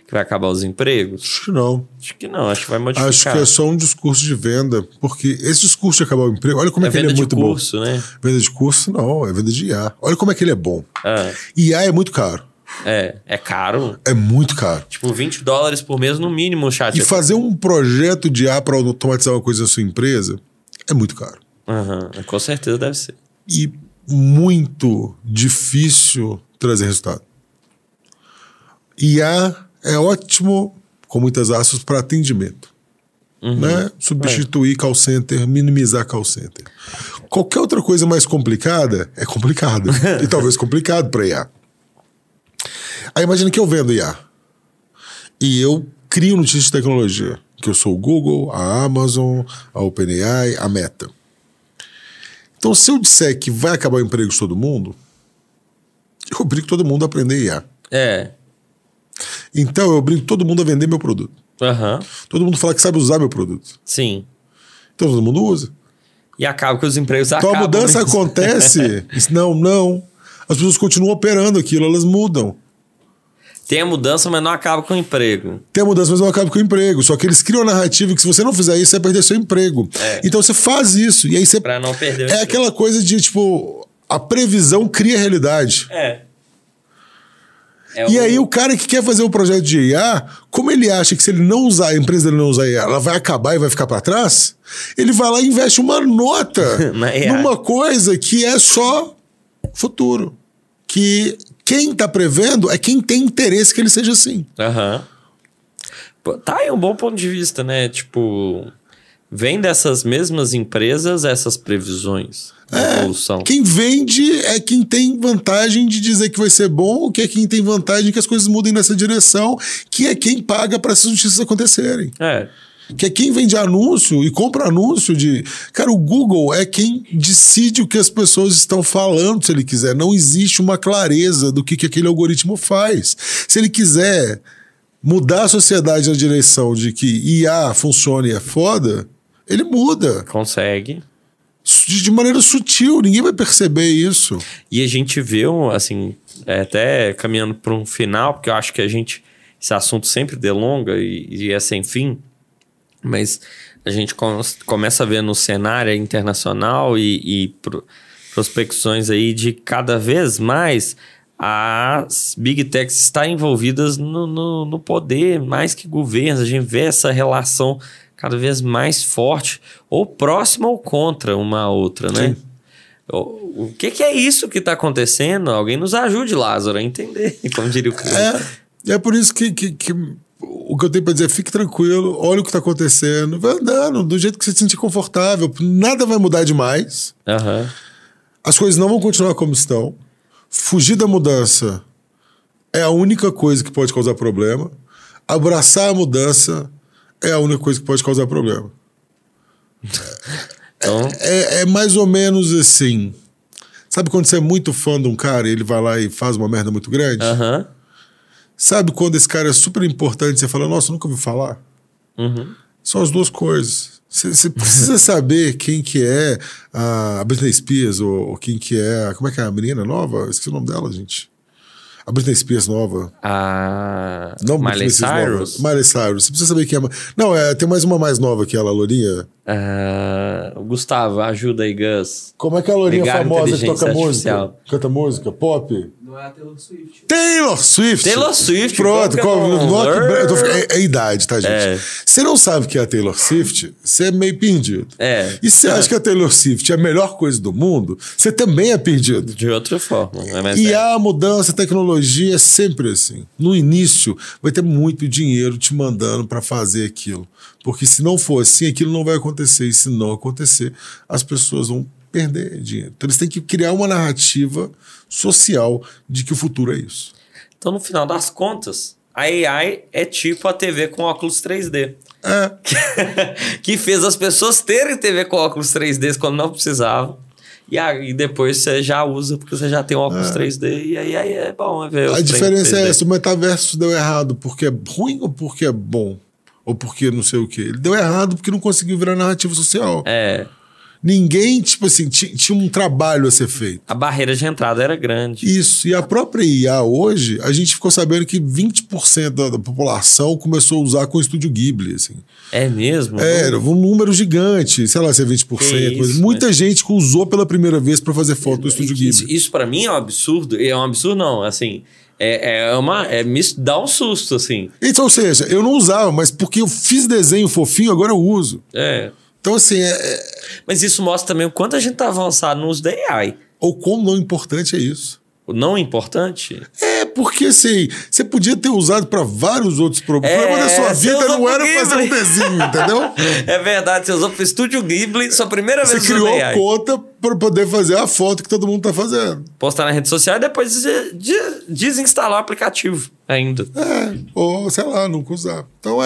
que vai acabar os empregos? Acho que não. Acho que não, acho que vai modificar. Acho que é só um discurso de venda, porque esse discurso de acabar o emprego, olha como é que ele é muito bom. Venda de curso, né? Venda de curso, não, é venda de IA. Olha como é que ele é bom. IA é muito caro. É caro. É muito caro. Tipo, $20 por mês no mínimo o chat. E fazer um projeto de IA para automatizar uma coisa na sua empresa é muito caro. Com certeza deve ser. E muito difícil trazer resultado. IA é ótimo, com muitas aspas, para atendimento. Né? Substituir call center, minimizar call center. Qualquer outra coisa mais complicada é complicada. E talvez complicado para IA. Aí imagina que eu vendo IA. E eu crio notícias de tecnologia. Que eu sou o Google, a Amazon, a OpenAI, a Meta. Então, se eu disser que vai acabar o emprego de todo mundo, eu obrigo todo mundo a aprender IA. Então, eu obrigo todo mundo a vender meu produto. Todo mundo fala que sabe usar meu produto. Sim. Então, todo mundo usa. E acaba que os empregos acabam. Então, a mudança acontece. Não. As pessoas continuam operando aquilo, elas mudam. Tem a mudança, mas não acaba com o emprego. Tem a mudança, mas não acaba com o emprego. Só que eles criam a narrativa que se você não fizer isso, você vai perder seu emprego. Então você faz isso. E aí você... Pra não perder o emprego. Aquela coisa de, tipo, a previsão cria a realidade. E aí o cara que quer fazer um projeto de IA, como ele acha que se ele não usar, a empresa dele não usar IA, ela vai acabar e vai ficar para trás, ele vai lá e investe uma nota numa coisa que é só futuro. Que quem está prevendo é quem tem interesse que ele seja assim. Aham. Tá aí um bom ponto de vista, né? Tipo, vem dessas mesmas empresas essas previsões de evolução. Quem vende é quem tem vantagem de dizer que vai ser bom, que é quem tem vantagem que as coisas mudem nessa direção, que é quem paga para essas notícias acontecerem. Que é quem vende anúncio e compra anúncio de... Cara, o Google é quem decide o que as pessoas estão falando, se ele quiser. Não existe uma clareza do que aquele algoritmo faz. Se ele quiser mudar a sociedade na direção de que IA funcione e é foda, ele muda. Consegue. De maneira sutil, ninguém vai perceber isso. E a gente viu, assim, até caminhando para um final, porque eu acho que esse assunto sempre delonga e é sem fim, mas a gente começa a ver no cenário internacional e prospecções aí de cada vez mais as Big Techs estão envolvidas no poder, mais que governos. A gente vê essa relação cada vez mais forte, ou próxima ou contra uma a outra, né? Sim. O que é isso que está acontecendo? Alguém nos ajude, Lázaro, a entender, como diria o cara. É por isso que o que eu tenho para dizer, fique tranquilo, olha o que está acontecendo, vai andando do jeito que você se sentir confortável, nada vai mudar demais, as coisas não vão continuar como estão, fugir da mudança é a única coisa que pode causar problema, abraçar a mudança é a única coisa que pode causar problema. Então... É mais ou menos assim, sabe quando você é muito fã de um cara e ele vai lá e faz uma merda muito grande? Sabe quando esse cara é super importante e você fala, nossa, eu nunca ouvi falar? São as duas coisas. Você precisa saber quem que é a Britney Spears ou quem que é... Como é que é a menina nova? Esqueci o nome dela, gente. A Britney Spears nova. Não, Miley Cyrus? Miley Cyrus. Você precisa saber quem é... Não, tem mais uma mais nova que ela, a lourinha. Gustavo, ajuda aí, Gus. Como é que é a lourinha famosa que toca música? Canta música? Pop? Não é a Taylor Swift. Taylor Swift! Taylor Swift! Pronto. É a idade, tá, gente? Você não sabe o que é a Taylor Swift, você é meio perdido. E se você acha que a Taylor Swift é a melhor coisa do mundo, você também é perdido. De outra forma. E a mudança, a tecnologia é sempre assim. No início, vai ter muito dinheiro te mandando para fazer aquilo. Porque se não for assim, aquilo não vai acontecer. E se não acontecer, as pessoas vão perder dinheiro. Então eles têm que criar uma narrativa social de que o futuro é isso. Então, no final das contas, a AI é tipo a TV com óculos 3D. Que fez as pessoas terem TV com óculos 3D quando não precisavam. E depois você já usa porque você já tem óculos 3D. E aí é bom ver. A diferença é essa: o metaverso deu errado porque é ruim ou porque é bom? Ou porque não sei o quê. Ele deu errado porque não conseguiu virar narrativa social. Ninguém, tipo assim, tinha um trabalho a ser feito. A barreira de entrada era grande. Isso. E a própria IA hoje, a gente ficou sabendo que 20% da população começou a usar com o Estúdio Ghibli, assim. É mesmo? Era um número gigante. Sei lá se é 20%. Mas muita gente que usou pela primeira vez para fazer foto do Estúdio Ghibli. Isso para mim é um absurdo. É um absurdo não, assim... me dá um susto, assim. Então, ou seja, eu não usava, mas porque eu fiz desenho fofinho, agora eu uso. Então, assim... Mas isso mostra também o quanto a gente tá avançado no uso da AI. Ou quão não importante é isso. O não importante? Porque assim, você podia ter usado para vários outros problemas da sua vida, não era fazer um desenho, entendeu? É verdade, você usou pro Estúdio Ghibli, sua primeira vez usando AI. Você criou conta para poder fazer a foto que todo mundo tá fazendo. Postar na rede social e depois desinstalar o aplicativo ainda. Ou sei lá, nunca usar. Então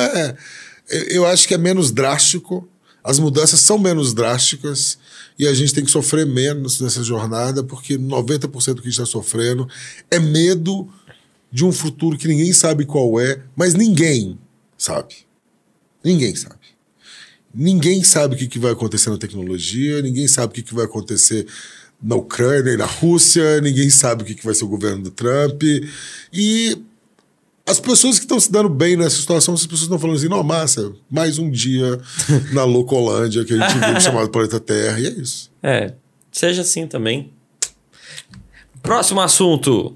eu acho que é menos drástico, as mudanças são menos drásticas e a gente tem que sofrer menos nessa jornada, porque 90% do que a gente está sofrendo é medo de um futuro que ninguém sabe qual é, mas ninguém sabe. Ninguém sabe. Ninguém sabe o que vai acontecer na tecnologia, ninguém sabe o que vai acontecer na Ucrânia e na Rússia, ninguém sabe o que vai ser o governo do Trump. E as pessoas que estão se dando bem nessa situação, as pessoas estão falando assim, não, massa, mais um dia na Loucolândia que a gente vive chamado Planeta Terra, e é isso. Seja assim também. Próximo assunto.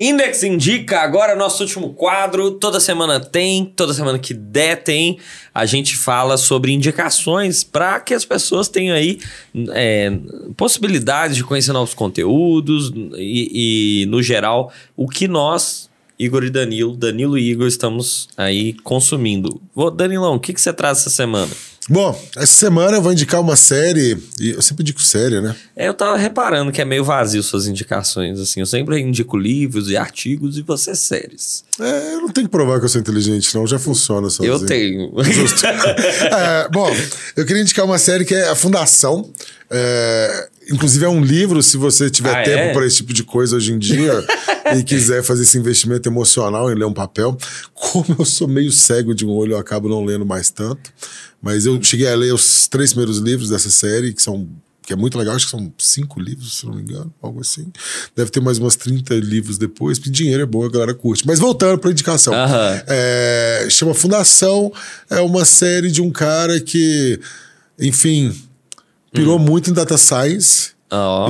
Index Indica, agora nosso último quadro. Toda semana que der tem. A gente fala sobre indicações para que as pessoas tenham aí possibilidades de conhecer novos conteúdos e, no geral, o que nós, Igor e Danilo e Igor, estamos aí consumindo. Danilão, o que você traz essa semana? Bom, essa semana eu vou indicar uma série, e eu sempre indico série, né? Eu tava reparando que é meio vazio suas indicações, assim. Eu sempre indico livros e artigos e você séries. Eu não tenho que provar que eu sou inteligente, não. Já funciona sozinho. Eu tenho. Justo. Bom, eu queria indicar uma série que é A Fundação. Inclusive é um livro, se você tiver tempo para esse tipo de coisa hoje em dia e quiser fazer esse investimento emocional em ler um papel. Como eu sou meio cego de um olho, eu acabo não lendo mais tanto. Mas eu cheguei a ler os 3 primeiros livros dessa série, que é muito legal, acho que são 5 livros, se não me engano, algo assim. Deve ter mais umas 30 livros depois, porque dinheiro é bom, a galera curte. Mas voltando para a indicação. Chama Fundação, é uma série de um cara que, enfim, pirou muito em data science.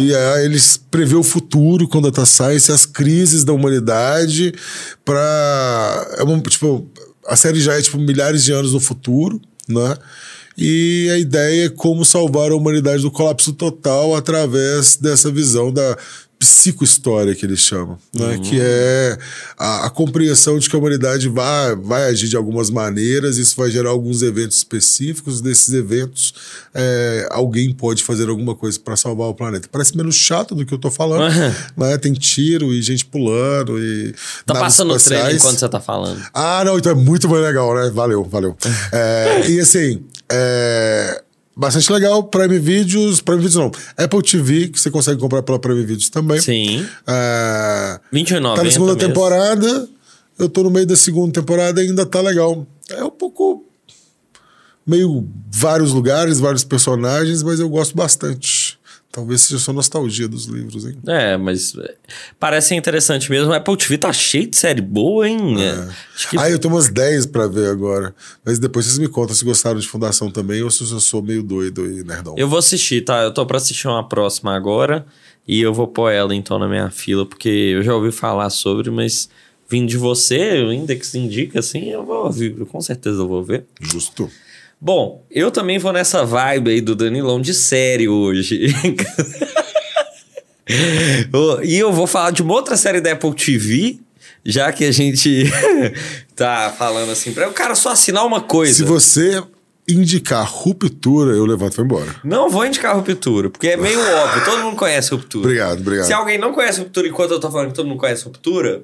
E eles prevê o futuro com data science, as crises da humanidade a série já é milhares de anos no futuro, né? E a ideia é como salvar a humanidade do colapso total através dessa visão da psicohistória que eles chamam, né? Que é a compreensão de que a humanidade vai agir de algumas maneiras, isso vai gerar alguns eventos específicos. Desses eventos, alguém pode fazer alguma coisa para salvar o planeta. Parece menos chato do que eu tô falando, né? Tem tiro e gente pulando e tá passando o trailer enquanto você tá falando. Não, então é muito mais legal, né? Valeu. E assim, bastante legal. Prime Videos não, Apple TV, que você consegue comprar pela Prime Videos também. Sim. R$21,90. Tá na segunda temporada. Eu tô no meio da segunda temporada e ainda tá legal. É um pouco meio vários lugares, vários personagens, mas eu gosto bastante. Talvez seja só nostalgia dos livros, hein? Mas parece interessante mesmo. A Apple TV tá cheio de série boa, hein? Eu tenho umas 10 pra ver agora. Mas depois vocês me contam se gostaram de Fundação também ou se eu sou meio doido e nerdão. Eu vou assistir, tá? Eu tô pra assistir uma próxima agora e eu vou pôr ela então na minha fila, porque eu já ouvi falar sobre, mas vindo de você, o Index indica assim, eu vou ouvir, com certeza eu vou ver. Justo. Bom, eu também vou nessa vibe aí do Danilão de série hoje. E eu vou falar de uma outra série da Apple TV, já que a gente tá falando assim, para o cara só assinar uma coisa. Se você indicar Ruptura, eu levanto e vou embora. Não vou indicar Ruptura, porque é meio óbvio, todo mundo conhece Ruptura. Obrigado. Se alguém não conhece Ruptura enquanto eu tô falando que todo mundo conhece Ruptura,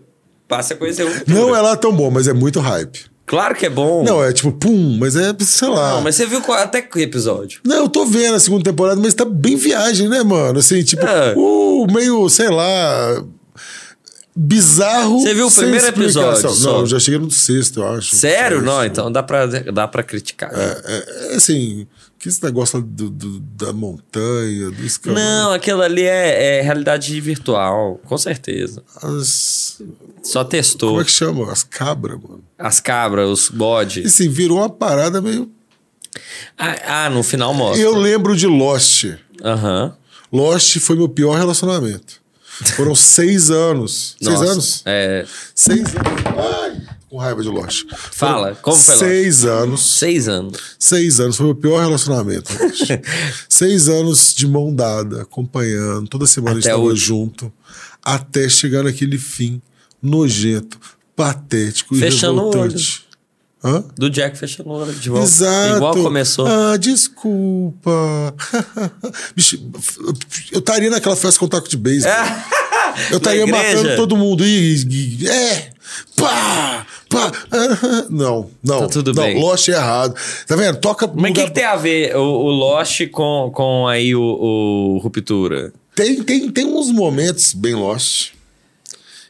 passa a conhecer Ruptura. Não é lá tão bom, mas é muito hype. Claro que é bom. Não, é tipo, mas sei lá. Não, mas você viu até que episódio? Não, eu tô vendo a segunda temporada, mas tá bem viagem, né, mano? Assim, tipo, meio, sei lá, bizarro. Você viu o primeiro episódio? Não, eu já cheguei no 6º, eu acho. Sério? Não, então dá pra criticar. Assim, que esse negócio da montanha, do escambau. Não, aquilo ali é realidade virtual, com certeza. Só testou. Como é que chama? As cabras, mano. As cabras, os bodes. E assim, virou uma parada meio... No final mostra. Eu lembro de Lost. Lost foi meu pior relacionamento. Foram 6 anos. Nossa, 6 anos? 6 anos. Ai, com raiva de Lost. Fala, como foi Lost? 6 anos. 6 anos. 6 anos, foi meu pior relacionamento. 6 anos de mão dada, acompanhando. Toda semana até a gente estava junto. Até chegar naquele fim nojento, patético e revoltante. Do Jack fechando o olho de volta. Exato. Igual começou. Desculpa. Bicho, eu estaria naquela festa com taco de beisebol. Eu estaria matando todo mundo. Não. Tá tudo bem. Lost é errado. Tá vendo? Toca. Mas o que tem a ver o Lost com aí o Ruptura? Tem uns momentos bem Lost.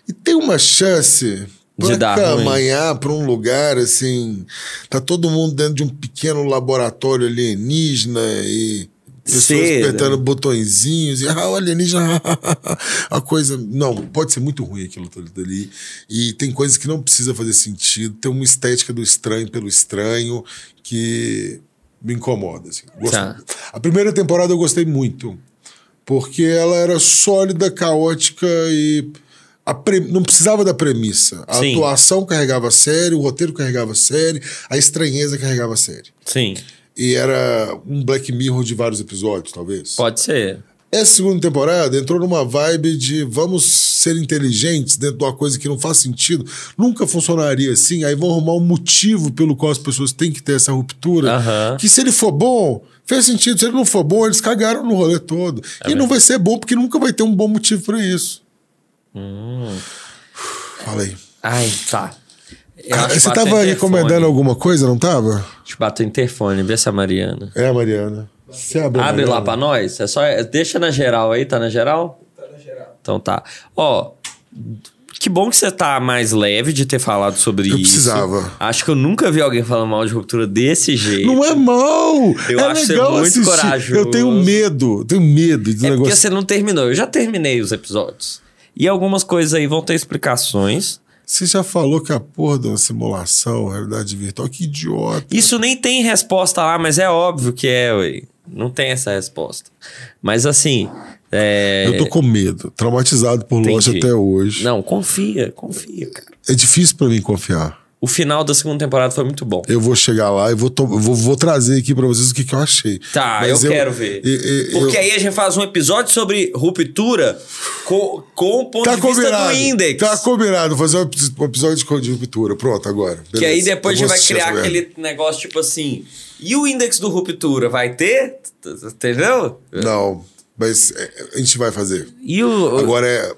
E tem uma chance pra caminhar pra um lugar assim. Tá todo mundo dentro de um pequeno laboratório alienígena e pessoas apertando botõezinhos e o alienígena. A coisa. Não, pode ser muito ruim aquilo tudo ali. E tem coisas que não precisa fazer sentido. Tem uma estética do estranho pelo estranho que me incomoda. Assim. A primeira temporada eu gostei muito. Porque ela era sólida, caótica e Não precisava da premissa. A Sim. atuação carregava a série, o roteiro carregava a série, a estranheza carregava a série. Sim. E era um Black Mirror de vários episódios, talvez. Pode ser. Essa segunda temporada entrou numa vibe de vamos ser inteligentes dentro de uma coisa que não faz sentido. Nunca funcionaria assim. Aí vão arrumar um motivo pelo qual as pessoas têm que ter essa ruptura. Que se ele for bom, fez sentido. Se ele não for bom, eles cagaram no rolê todo. E não vai ser bom porque nunca vai ter um bom motivo pra isso. Fala aí. Ai, tá. Você tava recomendando alguma coisa, não tava? Deixa eu bater o interfone, vê se é a Mariana. É a Mariana. Você abre lá pra nós. É só, deixa na geral aí, tá na geral? Tá na geral. Então tá. Ó, que bom que você tá mais leve de ter falado sobre isso. Eu precisava. Acho que eu nunca vi alguém falando mal de ruptura desse jeito. Não é mal! Eu acho você muito assistir. Corajoso. Eu tenho medo do negócio. Porque você não terminou. Eu já terminei os episódios. E algumas coisas aí vão ter explicações. Você já falou que a porra de uma simulação, realidade virtual, que idiota. Isso nem tem resposta lá, mas é óbvio que é, ué. Não tem essa resposta. Mas assim... Eu tô com medo, traumatizado por Lost até hoje. Não, confia, cara. É difícil pra mim confiar. O final da segunda temporada foi muito bom. Eu vou chegar lá e vou trazer aqui pra vocês o que eu achei. Tá, mas eu quero ver. Porque aí a gente faz um episódio sobre ruptura com o ponto de vista do Index. Tá combinado, fazer um episódio de ruptura. Pronto, agora. Beleza. Que aí depois a gente vai criar aquele negócio tipo assim... E o Index do ruptura vai ter? Entendeu? Não, mas a gente vai fazer. Agora é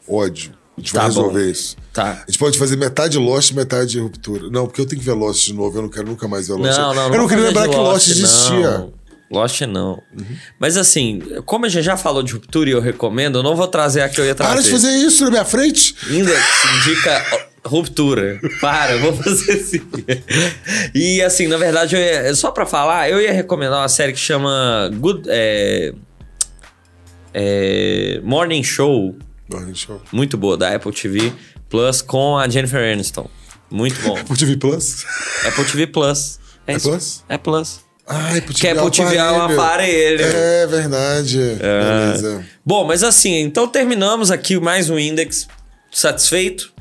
ódio. A gente vai resolver isso. Tá. A gente pode fazer metade Lost e metade ruptura. Não, porque eu tenho que ver Lost de novo. Eu não quero nunca mais ver Lost. Não, eu não queria lembrar que Lost existia. Não. Lost não. Mas assim, como a gente já falou de ruptura e eu recomendo, eu não vou trazer a que eu ia trazer. Para de fazer isso na minha frente. Index indica ruptura. Para, eu vou fazer assim. E assim, na verdade, só pra falar, eu ia recomendar uma série que chama Morning Show. Muito boa, da Apple TV Plus com a Jennifer Aniston. Muito bom. Apple TV Plus? Apple TV Plus. É Plus? É Plus. Ah, Apple TV, que Apple TV é um aparelho. É verdade. Beleza. Bom, mas assim, então terminamos aqui mais um Index. Satisfeito?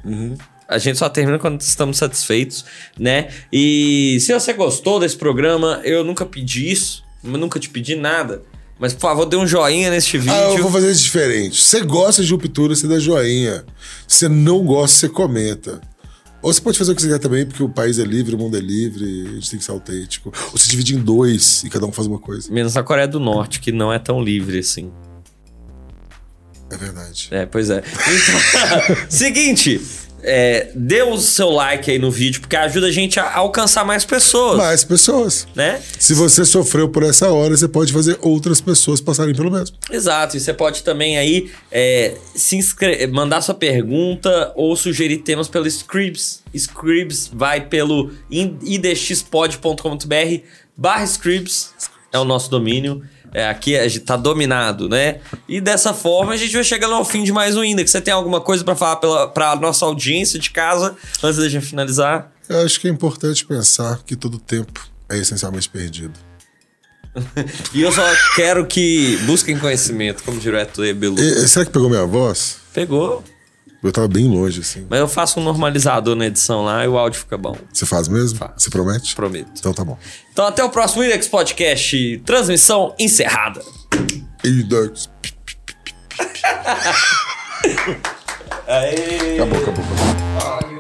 A gente só termina quando estamos satisfeitos, né? E se você gostou desse programa, eu nunca pedi isso, nunca te pedi nada. Mas, por favor, dê um joinha neste vídeo. Eu vou fazer isso diferente. Você gosta de ruptura, você dá joinha. Se você não gosta, você comenta. Ou você pode fazer o que você quer também, porque o país é livre, o mundo é livre, a gente tem que ser autêntico. Ou você divide em dois e cada um faz uma coisa. Menos na Coreia do Norte, que não é tão livre assim. É verdade. Pois é. Então, seguinte... dê o seu like aí no vídeo, porque ajuda a gente a alcançar mais pessoas. Mais pessoas. Né? Se você sofreu por essa hora, você pode fazer outras pessoas passarem pelo mesmo. Exato. E você pode também aí mandar sua pergunta ou sugerir temas pelo Scribs. Scribs vai pelo idxpod.com.br/Scribs. É o nosso domínio. Aqui a gente tá dominado, né? E dessa forma a gente vai chegando ao fim de mais um Index. Você tem alguma coisa pra falar pra nossa audiência de casa, antes da gente finalizar? Eu acho que é importante pensar que todo tempo é essencialmente perdido. E eu só quero que busquem conhecimento, como direto Belu. Será que pegou minha voz? Pegou. Eu tava bem longe, assim. Mas eu faço um normalizador na edição lá e o áudio fica bom. Você faz mesmo? Faço. Você promete? Prometo. Então tá bom. Então até o próximo Index Podcast. Transmissão encerrada. Index. Aê. Acabou.